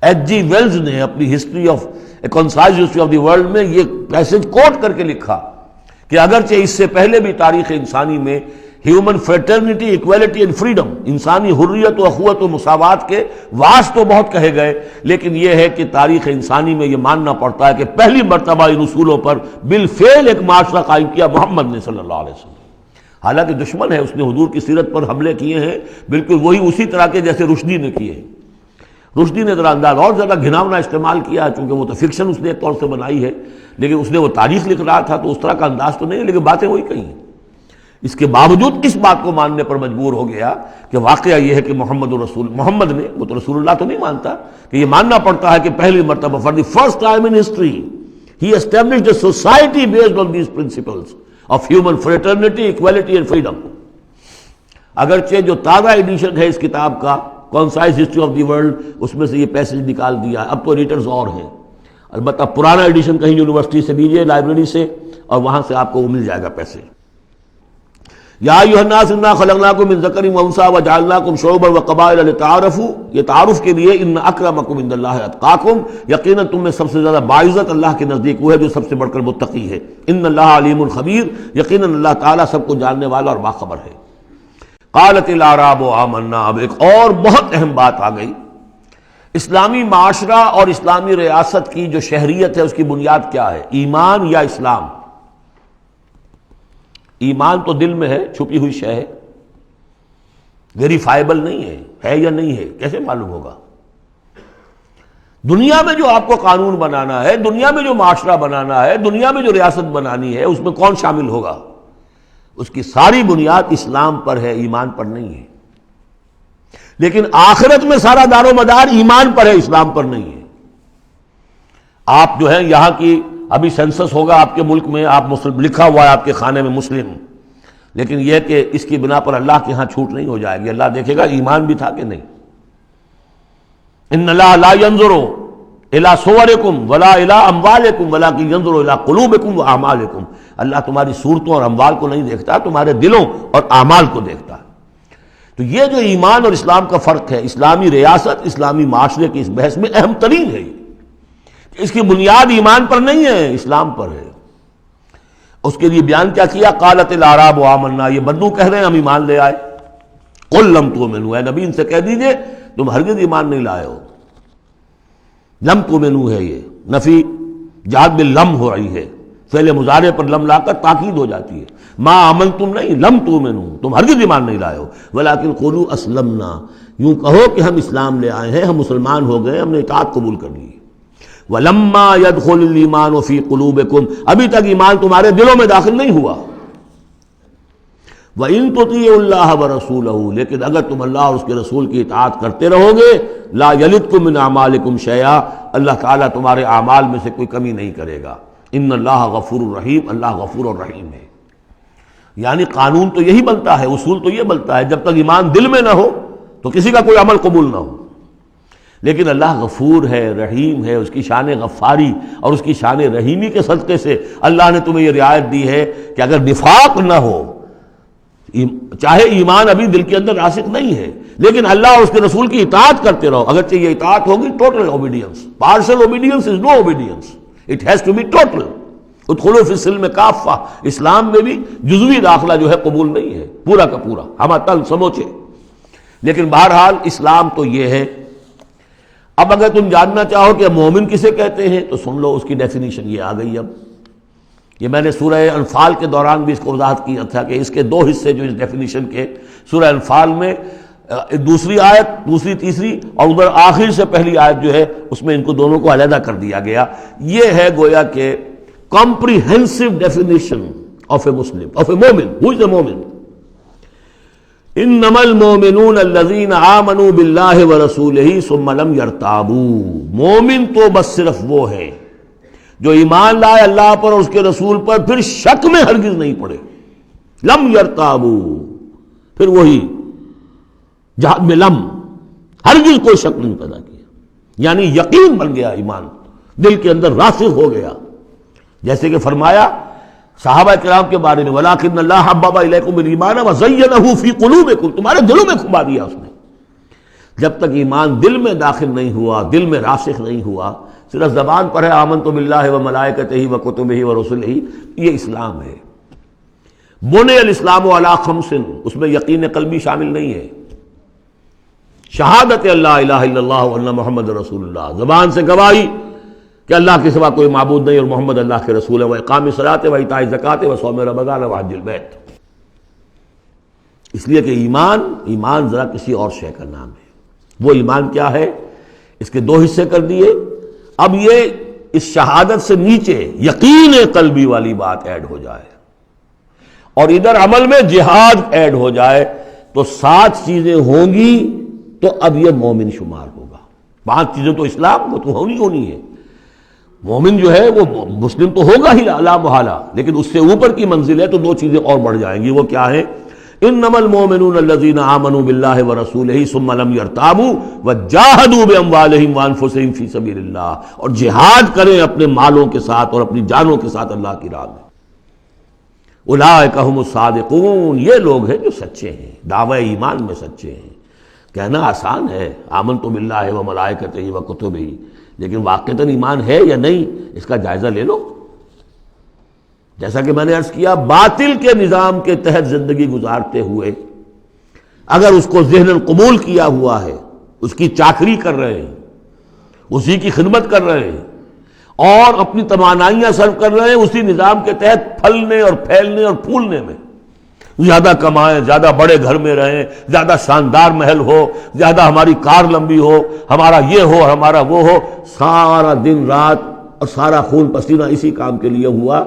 ایچ جی ویلز نے اپنی history of a concise history of the world میں یہ پیسج کوٹ کر کے لکھا کہ اگرچہ اس سے پہلے بھی تاریخ انسانی میں human fraternity, equality and freedom, انسانی حریت و اخوت و مساوات کے واس تو بہت کہے گئے، لیکن یہ ہے کہ تاریخ انسانی میں یہ ماننا پڑتا ہے کہ پہلی مرتبہ ان اصولوں پر بالفعل ایک معاشرہ قائم کیا محمد نے صلی اللہ علیہ وسلم۔ حالانکہ دشمن ہے، اس نے حضور کی سیرت پر حملے کیے ہیں بالکل وہی اسی طرح کے جیسے رشدی نے کیے ہیں۔ رشدی نے ذرا انداز اور زیادہ گھناؤنا استعمال کیا ہے، چونکہ وہ تو فکشن اس نے ایک طور سے بنائی ہے، لیکن اس نے وہ تاریخ لکھ رہا تھا تو اس طرح کا انداز تو نہیں ہے، لیکن باتیں وہی کہی ہیں۔ اس کے باوجود اس بات کو ماننے پر مجبور ہو گیا کہ واقعہ یہ ہے کہ محمد نے، وہ تو رسول اللہ تو نہیں مانتا، کہ یہ ماننا پڑتا ہے کہ پہلی مرتبہ for the first time in history he established a society based on these principles of human fraternity, equality and freedom. اگرچہ جو تازہ ایڈیشن ہے اس کتاب کا concise history of the world, اس میں سے یہ پیسج نکال دیا ہے، اب تو ایڈیٹرز اور ہیں، البتہ پرانا ایڈیشن کہیں یونیورسٹی سے لیجیے، لائبریری سے، اور وہاں سے آپ کو وہ مل جائے گا پیسج۔ یا ایھا الناس انا خلقناکم من ذکر و انثی وجعلناکم شعوبا وقبائل لتعارفوا، یہ تعارف کے لیے، ان اکرمکم عند اللہ اتقاکم، یقیناً تم میں سب سے زیادہ باعزت اللہ کے نزدیک وہ ہے جو سب سے بڑھ کر متقی ہے۔ ان اللہ علیم خبیر، یقیناً اللہ تعالیٰ سب کو جاننے والا اور باخبر ہے۔ قالت الاعراب آمنا، اب ایک اور بہت اہم بات آ گئی۔ اسلامی معاشرہ اور اسلامی ریاست کی جو شہریت ہے اس کی بنیاد کیا ہے؟ ایمان یا اسلام؟ ایمان تو دل میں ہے، چھپی ہوئی شے ہے، ویریفائبل نہیں ہے یا نہیں ہے، کیسے معلوم ہوگا؟ دنیا میں جو آپ کو قانون بنانا ہے، دنیا میں جو معاشرہ بنانا ہے، دنیا میں جو ریاست بنانی ہے، اس میں کون شامل ہوگا؟ اس کی ساری بنیاد اسلام پر ہے، ایمان پر نہیں ہے۔ لیکن آخرت میں سارا دار و مدار ایمان پر ہے، اسلام پر نہیں ہے۔ آپ جو ہے یہاں کی ابھی سینسس ہوگا آپ کے ملک میں، آپ مسلم لکھا ہوا ہے آپ کے خانے میں مسلم، لیکن یہ کہ اس کی بنا پر اللہ کے ہاں چھوٹ نہیں ہو جائے گی، اللہ دیکھے گا ایمان بھی تھا کہ نہیں۔ ان اللہ لا ينظر الى صورکم ولا الى اموالکم ولکن ينظر الى قلوبکم واعمالکم، اللہ تمہاری صورتوں اور اموال کو نہیں دیکھتا، تمہارے دلوں اور اعمال کو دیکھتا ہے۔ تو یہ جو ایمان اور اسلام کا فرق ہے، اسلامی ریاست اسلامی معاشرے کی اس بحث میں اہم ترین ہے، اس کی بنیاد ایمان پر نہیں ہے، اسلام پر ہے۔ اس کے لیے بیان کیا کیا؟ قالت الاعراب آمنا، یہ بدو کہہ رہے ہیں ہم ایمان لے آئے۔ قل لم تؤمنوا، اے نبی ان سے کہہ دیجئے تم ہرگز ایمان نہیں لائے ہو۔ لم تؤمنوا ہے، یہ نفی جہاد میں لم ہو رہی ہے، فعل مضارع پر لم لا کر تاکید ہو جاتی ہے۔ ما آمنتم نہیں، لم تؤمنوا، تم ہرگز ایمان نہیں لائے ہو، ولکن قولوا اسلمنا، یوں کہو کہ ہم اسلام لے آئے ہیں، ہم مسلمان ہو گئے، ہم نے اطاعت قبول کر لی۔ وَلَمَّا يَدْخُلِ الْإِيمَانُ فِي قُلُوبِكُمْ، ابھی تک ایمان تمہارے دلوں میں داخل نہیں ہوا۔ وَإِن تُطِيعُوا اللَّهَ وَرَسُولَهُ، لیکن اگر تم اللہ اور اس کے رسول کی اطاعت کرتے رہو گے، لَا يَلِدْكُم مِّنْ أَعْمَالِكُمْ شَيْئًا، اللہ تعالیٰ تمہارے اعمال میں سے کوئی کمی نہیں کرے گا۔ ان اللہ غفور الرحیم، اللہ غفور الرحیم ہے۔ یعنی قانون تو یہی بنتا ہے، اصول تو یہ بنتا ہے، جب تک ایمان دل میں نہ ہو تو کسی کا کوئی عمل قبول نہ ہو۔ لیکن اللہ غفور ہے، رحیم ہے، اس کی شان غفاری اور اس کی شان رحیمی کے صدقے سے اللہ نے تمہیں یہ رعایت دی ہے کہ اگر نفاق نہ ہو، چاہے ایمان ابھی دل کے اندر راسخ نہیں ہے، لیکن اللہ اور اس کے رسول کی اطاعت کرتے رہو، اگرچہ یہ اطاعت ہوگی total obedience, partial obedience is no obedience, it has to be total. ادخلوا فی السلم کافہ، اسلام میں بھی جزوی داخلہ جو ہے قبول نہیں ہے، پورا کا پورا ہم تل سموچے۔ لیکن بہرحال اسلام تو یہ ہے۔ اب اگر تم جاننا چاہو کہ مومن کسے کہتے ہیں تو سن لو، اس کی ڈیفینیشن یہ آ گئی۔ اب یہ میں نے سورہ انفال کے دوران بھی اس کو وضاحت کیا تھا کہ اس کے دو حصے جو اس ڈیفینیشن کے، سورہ انفال میں دوسری آیت، دوسری تیسری، اور ادھر آخر سے پہلی آیت جو ہے اس میں ان کو دونوں کو علیحدہ کر دیا گیا۔ یہ ہے گویا کہ comprehensive definition of a Muslim, of a momin. Who از اے مومن؟ انما المؤمنون الذین آمنوا باللہ ورسولہ ثم لم یرتابوا، مومن تو بس صرف وہ ہے جو ایمان لائے اللہ پر اور اس کے رسول پر، پھر شک میں ہرگز نہیں پڑے۔ لم یرتابوا، پھر وہی جہاد میں لم، ہرگز کوئی شک نہیں پیدا کیا، یعنی یقین بن گیا، ایمان دل کے اندر راسخ ہو گیا۔ جیسے کہ فرمایا صحابہ کرام کے بارے میں، وَلَٰكِنَّ اللَّهَ حَبَّبَ إِلَيْكُمُ الْإِيمَانَ وَزَيَّنَهُ فِي قُلُوبِكُمْ، تمہارے دلوں میں کھما دیا اس نے۔ جب تک ایمان دل میں داخل نہیں ہوا، دل میں راسخ نہیں ہوا، صرف زبان پر ہے آمنت باللہ وملائکتہ وکتبہ ورسلہ، یہ اسلام ہے۔ بنی الاسلام علی خمس، اس میں یقین قلبی شامل نہیں ہے۔ شہادت اللہ الہ الا اللہ وان محمد رسول اللہ، زبان سے گواہی کہ اللہ کے سوا کوئی معبود نہیں اور محمد اللہ کے رسول ہے، واقام الصلاۃ وایتاء الزکوٰۃ وصوم رمضان وحج البیت۔ اس لیے کہ ایمان ذرا کسی اور شے کا نام ہے۔ وہ ایمان کیا ہے؟ اس کے دو حصے کر دیے۔ اب یہ اس شہادت سے نیچے یقین قلبی والی بات ایڈ ہو جائے اور ادھر عمل میں جہاد ایڈ ہو جائے تو 7 چیزیں ہوں گی تو اب یہ مومن شمار ہوگا۔ 5 چیزیں تو اسلام وہ تو ہونی ہے، مومن جو ہے وہ مسلم تو ہوگا ہی لا محالہ، لیکن اس سے اوپر کی منزل ہے تو 2 چیزیں اور بڑھ جائیں گی۔ وہ کیا ہے؟ انما المؤمنون الذين آمنوا بالله ورسوله ثم لم يرتابوا وجاهدوا باموالهم وانفسهم في سبيل الله، اور جہاد کریں اپنے مالوں کے ساتھ اور اپنی جانوں کے ساتھ اللہ کی راہ میں۔ اولئک هم الصادقون، یہ لوگ ہیں جو سچے ہیں، دعوی ایمان میں سچے ہیں۔ کہنا آسان ہے آمنت باللہ وملائکتہ وکتبہ، لیکن واقعتاً ایمان ہے یا نہیں اس کا جائزہ لے لو۔ جیسا کہ میں نے عرض کیا، باطل کے نظام کے تحت زندگی گزارتے ہوئے اگر اس کو ذہناً قبول کیا ہوا ہے، اس کی چاکری کر رہے ہیں، اسی کی خدمت کر رہے ہیں اور اپنی توانائیاں صرف کر رہے ہیں اسی نظام کے تحت پھلنے اور پھیلنے اور پھولنے میں، زیادہ کمائیں، زیادہ بڑے گھر میں رہیں، زیادہ شاندار محل ہو، زیادہ ہماری کار لمبی ہو، ہمارا یہ ہو اور ہمارا وہ ہو، سارا دن رات اور سارا خون پسینہ اسی کام کے لیے ہوا،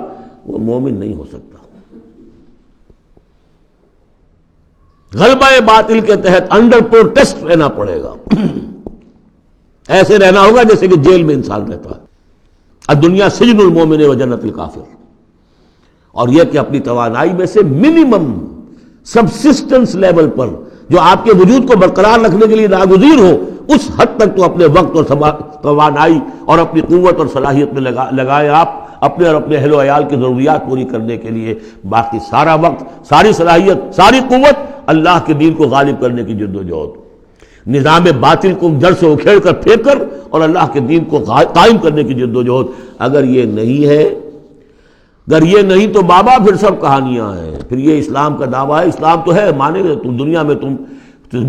وہ مومن نہیں ہو سکتا۔ غلبہ باطل کے تحت انڈر پروٹیسٹ رہنا پڑے گا، ایسے رہنا ہوگا جیسے کہ جیل میں انسان رہتا ہے۔ الدنیا سجن المومن و جنت الکافر، اور یہ کہ اپنی توانائی میں سے منیمم سبسسٹنس لیول پر جو آپ کے وجود کو برقرار رکھنے کے لیے ناگزیر ہو، اس حد تک تو اپنے وقت اور توانائی اور اپنی قوت اور صلاحیت میں لگائیں آپ اپنے اور اپنے اہل و عیال کی ضروریات پوری کرنے کے لیے۔ باقی سارا وقت، ساری صلاحیت، ساری قوت اللہ کے دین کو غالب کرنے کی جد و جہد، نظام باطل کو جڑ سے اکھیڑ کر پھینک کر اور اللہ کے دین کو قائم کرنے کی جد و جہد۔ اگر یہ نہیں ہے، اگر یہ نہیں تو بابا پھر سب کہانیاں ہیں، پھر یہ اسلام کا دعویٰ ہے۔ اسلام تو ہے، مانے گا تم دنیا میں تم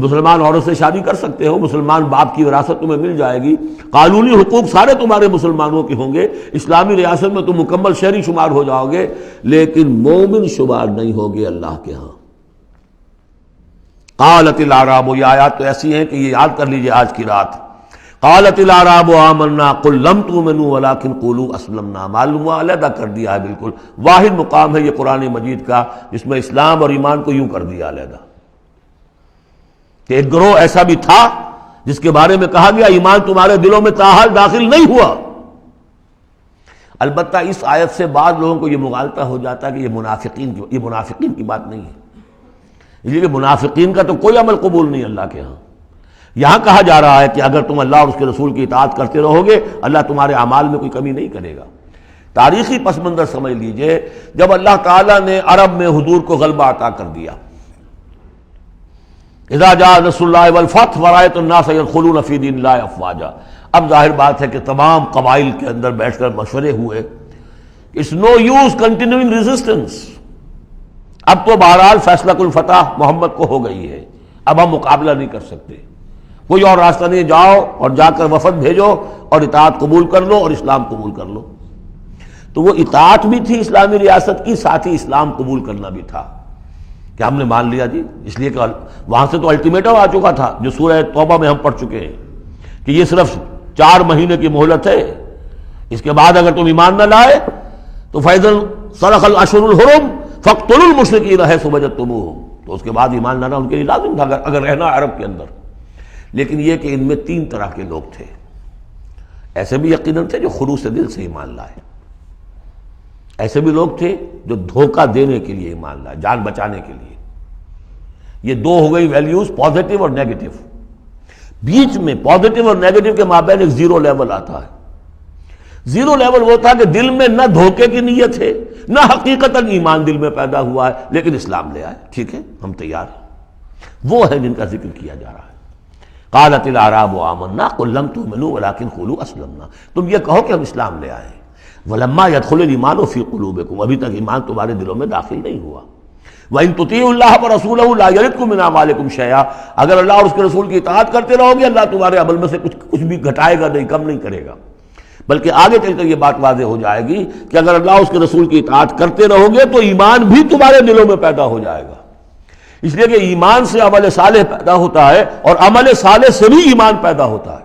مسلمان عورت سے شادی کر سکتے ہو، مسلمان باپ کی وراثت تمہیں مل جائے گی، قانونی حقوق سارے تمہارے مسلمانوں کے ہوں گے، اسلامی ریاست میں تم مکمل شہری شمار ہو جاؤ گے، لیکن مومن شمار نہیں ہوگے اللہ کے ہاں۔ قالت الاعراب، یہ آیات تو ایسی ہیں کہ یہ یاد کر لیجئے آج کی رات۔ قالت الاعراب آمنا قل لم تؤمنوا ولكن قولوا اسلمنا، معلوم ہوا علیحدہ کر دیا ہے، بالکل واحد مقام ہے یہ قرآن مجید کا جس میں اسلام اور ایمان کو یوں کر دیا علیحدہ، کہ ایک گروہ ایسا بھی تھا جس کے بارے میں کہا گیا ایمان تمہارے دلوں میں تاحال داخل نہیں ہوا۔ البتہ اس آیت سے بعض لوگوں کو یہ مغالطہ ہو جاتا ہے کہ یہ منافقین کی بات نہیں ہے، اس لیے کہ منافقین کا تو کوئی عمل قبول نہیں اللہ کے ہاں۔ یہاں کہا جا رہا ہے کہ اگر تم اللہ اور اس کے رسول کی اطاعت کرتے رہو گے اللہ تمہارے اعمال میں کوئی کمی نہیں کرے گا۔ تاریخی پس منظر سمجھ لیجئے، جب اللہ تعالیٰ نے عرب میں حضور کو غلبہ عطا کر دیا، اذا جاء نصر اللہ والفتح ورأیت الناس يدخلون فی دین اللہ افواجا، اب ظاہر بات ہے کہ تمام قبائل کے اندر بیٹھ کر مشورے ہوئے، it's no use continuing resistance, اب تو بہرحال فیصلہ کل فتح محمد کو ہو گئی ہے، اب ہم مقابلہ نہیں کر سکتے، کوئی اور راستہ نہیں، جاؤ اور جا کر وفد بھیجو اور اطاعت قبول کر لو اور اسلام قبول کر لو۔ تو وہ اطاعت بھی تھی اسلامی ریاست کی، ساتھ ہی اسلام قبول کرنا بھی تھا کہ ہم نے مان لیا جی، اس لیے کہ وہاں سے تو الٹیمیٹم آ چکا تھا جو سورہ توبہ میں ہم پڑھ چکے ہیں کہ یہ صرف 4 مہینے کی مہلت ہے، اس کے بعد اگر تم ایمان نہ لائے تو فَإِذَا انْسَلَخَ الْأَشْهُرُ الْحُرُمُ فَاقْتُلُوا الْمُشْرِكِينَ حَيْثُ وَجَدتُّمُوهُمْ، تو اس کے بعد ایمان لانا ان کے لیے لازم تھا اگر رہنا عرب کے اندر۔ لیکن یہ کہ ان میں 3 طرح کے لوگ تھے، ایسے بھی یقیناً تھے جو خلوص دل سے ایمان لائے، ایسے بھی لوگ تھے جو دھوکہ دینے کے لیے ایمان لائے، جان بچانے کے لیے۔ یہ 2 ہو گئی ویلیوز، پازیٹیو اور نیگیٹو۔ بیچ میں پازیٹیو اور نیگیٹو کے مابین ایک زیرو لیول آتا ہے۔ زیرو لیول وہ تھا کہ دل میں نہ دھوکے کی نیت ہے نہ حقیقتاً ایمان دل میں پیدا ہوا ہے، لیکن اسلام لے آئے، ٹھیک ہے ہم تیار ہیں، وہ ہے جن کا ذکر کیا جا رہا ہے۔ قالت الاعراب آمنا قل لم تؤمنوا ولكن قولوا اسلمنا، تم یہ کہو کہ ہم اسلام لے آئے ہیں، ولما يدخل الايمان في قلوبكم، ابھی تک ایمان تمہارے دلوں میں داخل نہیں ہوا۔ وَإِن تُطِيعُوا اللَّهَ وَرَسُولَهُ لَا يَلِدْكُم مِّنْ أَعْمَالِكُم شَيْئًا، اگر اللہ اور اس کے رسول کی اطاعت کرتے رہو گے اللہ تمہارے عمل میں سے کچھ بھی گھٹائے گا نہیں، کم نہیں کرے گا، بلکہ آگے چل کر یہ بات واضح ہو جائے گی کہ اگر اللہ اور اس کے رسول کی اطاعت کرتے رہو گے تو ایمان بھی تمہارے دلوں میں پیدا ہو جائے گا، اس لیے کہ ایمان سے عمل صالح پیدا ہوتا ہے اور عمل صالح سے بھی ایمان پیدا ہوتا ہے۔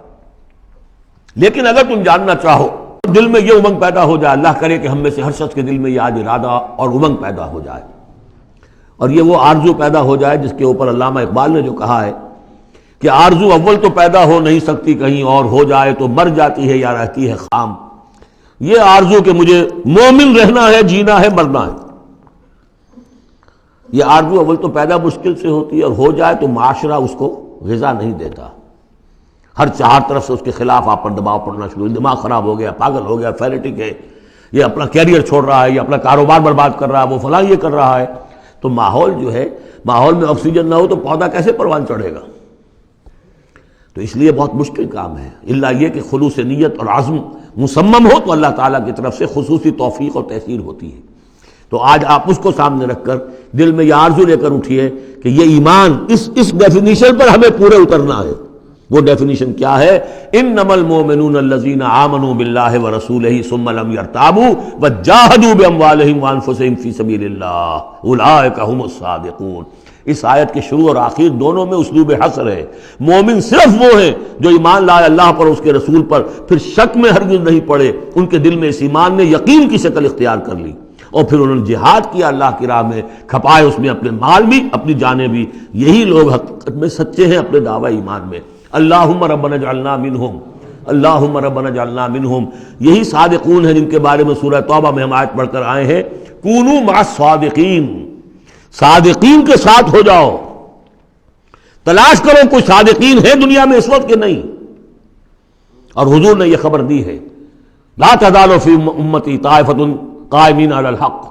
لیکن اگر تم جاننا چاہو دل میں یہ امنگ پیدا ہو جائے، اللہ کرے کہ ہم میں سے ہر شخص کے دل میں یہ آج ارادہ اور امنگ پیدا ہو جائے اور یہ وہ آرزو پیدا ہو جائے جس کے اوپر علامہ اقبال نے جو کہا ہے کہ آرزو اول تو پیدا ہو نہیں سکتی کہیں اور، ہو جائے تو مر جاتی ہے یا رہتی ہے خام، یہ آرزو کہ مجھے مومن رہنا ہے، جینا ہے، مرنا ہے، یہ آرزو اول تو پیدا مشکل سے ہوتی ہے اور ہو جائے تو معاشرہ اس کو غذا نہیں دیتا، ہر 4 طرف سے اس کے خلاف آپ پر دباؤ پڑنا شروع، دماغ خراب ہو گیا، پاگل ہو گیا، فینیٹک ہے، یہ اپنا کیریئر چھوڑ رہا ہے، یہ اپنا کاروبار برباد کر رہا ہے، وہ فلاں یہ کر رہا ہے۔ تو ماحول جو ہے، ماحول میں آکسیجن نہ ہو تو پودا کیسے پروان چڑھے گا؟ تو اس لیے بہت مشکل کام ہے، الا یہ کہ خلوص نیت اور عزم مصمم ہو تو اللہ تعالیٰ کی طرف سے خصوصی توفیق اور تحصیل ہوتی ہے۔ تو آج آپ اس کو سامنے رکھ کر دل میں یہ آرزو لے کر اٹھیے کہ یہ ایمان اس ڈیفینیشن پر ہمیں پورے اترنا ہے، وہ ڈیفینیشن کیا ہے؟ انما المؤمنون الذین آمنوا باللہ ورسولہ ثم لم یرتابوا وجاہدوا باموالہم وانفسہم فی سبیل اللہ اولئک هم الصادقون۔ اس آیت کے شروع اور آخر دونوں میں اسلوب حصر ہے۔ مومن صرف وہ ہیں جو ایمان لائے اللہ پر، اس کے رسول پر، پھر شک میں ہرگز نہیں پڑے، ان کے دل میں اس ایمان نے یقین کی شکل اختیار کر لی، اور پھر انہوں نے جہاد کیا اللہ کی راہ میں، کھپائے اس میں اپنے مال بھی اپنی جانیں بھی۔ یہی لوگ حقیقت میں سچے ہیں اپنے دعوی ایمان میں۔ اللہم ربنا اجعلنا منہم، اللہم ربنا اجعلنا منہم، یہی صادقون ہیں جن کے بارے میں سورہ توبہ میں ہم آیت پڑھ کر آئے ہیں، کونوا مع الصادقین، صادقین کے ساتھ ہو جاؤ۔ تلاش کرو کوئی صادقین ہے دنیا میں اس وقت کے نہیں، اور حضور نے یہ خبر دی ہے، لا تزال فی امتی طائفۃ قائمین علی الحق،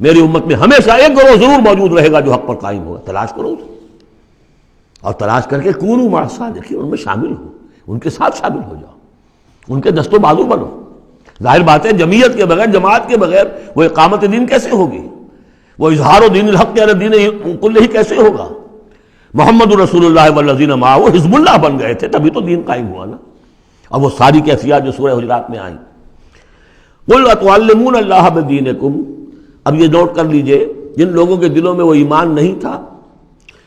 میری امت میں ہمیشہ ایک گروہ ضرور موجود رہے گا جو حق پر قائم ہوگا۔ تلاش کرو اسے، اور تلاش کر کے کونوا مع الصادقین، ان میں شامل ہو، ان کے ساتھ شامل ہو جاؤ، ان کے دست و بازو بنو۔ ظاہر بات ہے جمعیت کے بغیر، جماعت کے بغیر وہ اقامت دین کیسے ہوگی؟ وہ اظہار و دین الحق علی دین کلہ ہی کیسے ہوگا؟ محمد رسول اللہ والذین معہ وہ حزب اللہ بن گئے تھے، تبھی تو دین قائم ہوا نا۔ اب وہ ساری کیفیات جو سورہ حجرات میں آئیں، قل اتعلمون اللہ بدینکم، اب یہ نوٹ کر لیجئے، جن لوگوں کے دلوں میں وہ ایمان نہیں تھا،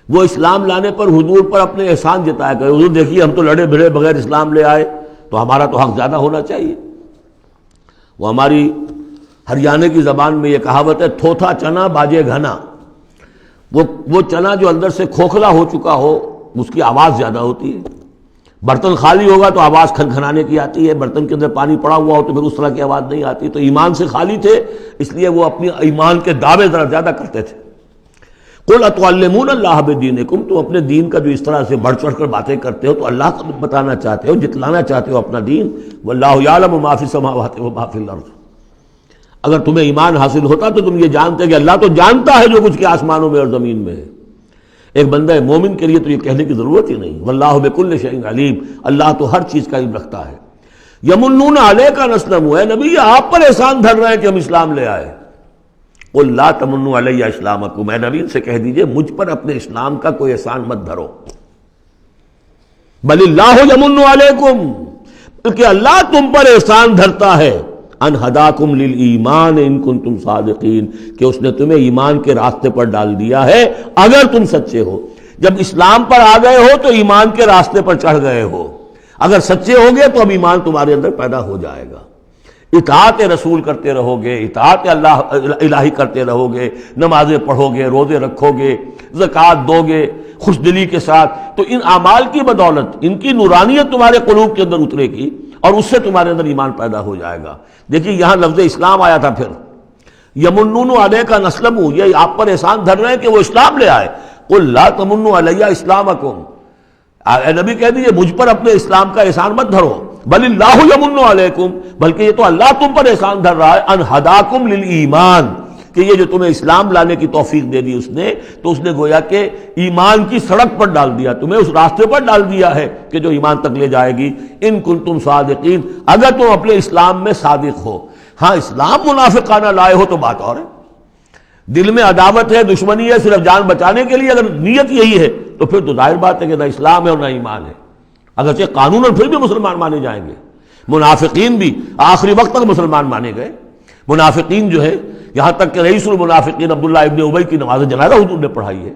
وہ اسلام لانے پر حضور پر اپنے احسان جتایا کرے، حضور دیکھیے ہم تو لڑے بھڑے بغیر اسلام لے آئے، تو ہمارا تو حق زیادہ ہونا چاہیے۔ وہ ہماری ہریانہ کی زبان میں یہ کہاوت ہے، تھوتھا چنا باجے گھنا، وہ چنا جو اندر سے کھوکھلا ہو چکا ہو اس کی آواز زیادہ ہوتی ہے، برتن خالی ہوگا تو آواز کھنکھنانے کی آتی ہے، برتن کے اندر پانی پڑا ہوا ہو تو پھر اس طرح کی آواز نہیں آتی۔ تو ایمان سے خالی تھے، اس لیے وہ اپنی ایمان کے دعوے ذرا زیادہ کرتے تھے۔ قل اتعلمون اللہ بدینکم، تم اپنے دین کا جو اس طرح سے بڑھ چڑھ کر باتیں کرتے ہو تو اللہ کو بتانا چاہتے ہو، جتلانا چاہتے ہو اپنا دین، واللہ یعلم ما فی السماوات و ما فی الارض۔ اگر تمہیں ایمان حاصل ہوتا تو تم یہ جانتے کہ اللہ تو جانتا ہے جو کچھ کے آسمانوں میں اور زمین میں ہے۔ ایک بندہ مومن کے لیے تو یہ کہنے کی ضرورت ہی نہیں، واللہ بکل شیء علیم، اللہ تو ہر چیز کا علم رکھتا ہے۔ یمنون علیک ان اسلموا، اے نبی یہ آپ پر احسان دھر رہے ہیں کہ ہم اسلام لے آئے۔ قل لا تمنوا علی اسلامکم، اے نبی سے کہہ دیجئے مجھ پر اپنے اسلام کا کوئی احسان مت دھرو، بل اللہ یمن علیکم، بلکہ اللہ تم پر احسان دھرتا ہے، ان ہداکم للایمان ان کنتم صادقین، کہ اس نے تمہیں ایمان کے راستے پر ڈال دیا ہے اگر تم سچے ہو۔ جب اسلام پر آ گئے ہو تو ایمان کے راستے پر چڑھ گئے ہو، اگر سچے ہو گے تو اب ایمان تمہارے اندر پیدا ہو جائے گا۔ اطاعت رسول کرتے رہو گے، اطاعت اللہ الہی کرتے رہو گے، نمازیں پڑھو گے، روزے رکھو گے، زکوٰۃ دو گے خوش دلی کے ساتھ، تو ان اعمال کی بدولت ان کی نورانیت تمہارے قلوب کے اندر اترے گی اور اس سے تمہارے اندر ایمان پیدا ہو جائے گا۔ دیکھیے یہاں لفظ اسلام آیا تھا، پھر یمنون علیک ان اسلموا، یہ آپ پر احسان دھر رہے ہیں کہ وہ اسلام لے آئے۔ قل لا تمنوا علی اسلامکم، اے نبی کہہ دیجیے مجھ پر اپنے اسلام کا احسان مت دھرو، بل اللہ یمن علیکم، بلکہ یہ تو اللہ تم پر احسان دھر رہا ہے، ان ہداکم للایمان، کہ یہ جو تمہیں اسلام لانے کی توفیق دے دی اس نے، تو اس نے گویا کہ ایمان کی سڑک پر ڈال دیا، تمہیں اس راستے پر ڈال دیا ہے کہ جو ایمان تک لے جائے گی، ان کنتم صادقین، اگر تم اپنے اسلام میں صادق ہو۔ ہاں اسلام منافقانہ لائے ہو تو بات اور ہے، دل میں عداوت ہے، دشمنی ہے صرف جان بچانے کے لیے، اگر نیت یہی ہے تو پھر تو ظاہر بات ہے کہ نہ اسلام ہے اور نہ ایمان ہے، اگرچہ قانون پھر بھی مسلمان مانے جائیں گے۔ منافقین بھی آخری وقت تک مسلمان مانے گئے۔ منافقین جو ہے، یہاں تک کہ رئیس المنافقین عبداللہ ابن ابی کی نماز جنازہ حضور نے پڑھائی ہے۔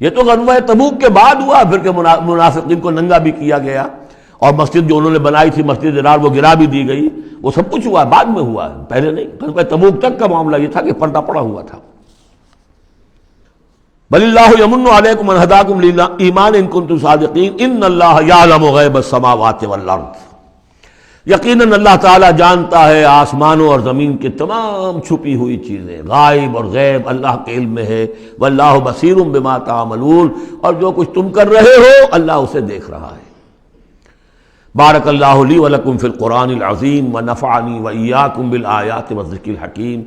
یہ تو غزوہ تبوک کے بعد ہوا، پھر کہ منافقین کو ننگا بھی کیا گیا، اور مسجد جو انہوں نے بنائی تھی مسجد ضرار وہ گرا بھی دی گئی، وہ سب کچھ ہوا، بعد میں ہوا، پہلے نہیں۔ غزوہ تبوک تک کا معاملہ یہ تھا کہ پردہ پڑا ہوا تھا۔ بل اللہ یمن علیکم ان ہداکم للایمان ان کنتم صادقین ان اللہ یعلم غیب السماوات والارض، یقیناً اللہ تعالیٰ جانتا ہے آسمانوں اور زمین کے تمام چھپی ہوئی چیزیں، غائب اور غیب اللہ کے علم میں ہے، واللہ بصیر بما تعملون، اور جو کچھ تم کر رہے ہو اللہ اسے دیکھ رہا ہے۔ بارک اللہ لی ولکم فی القرآن العظیم ونفعنی وإیاکم بالآیات والذکر الحکیم۔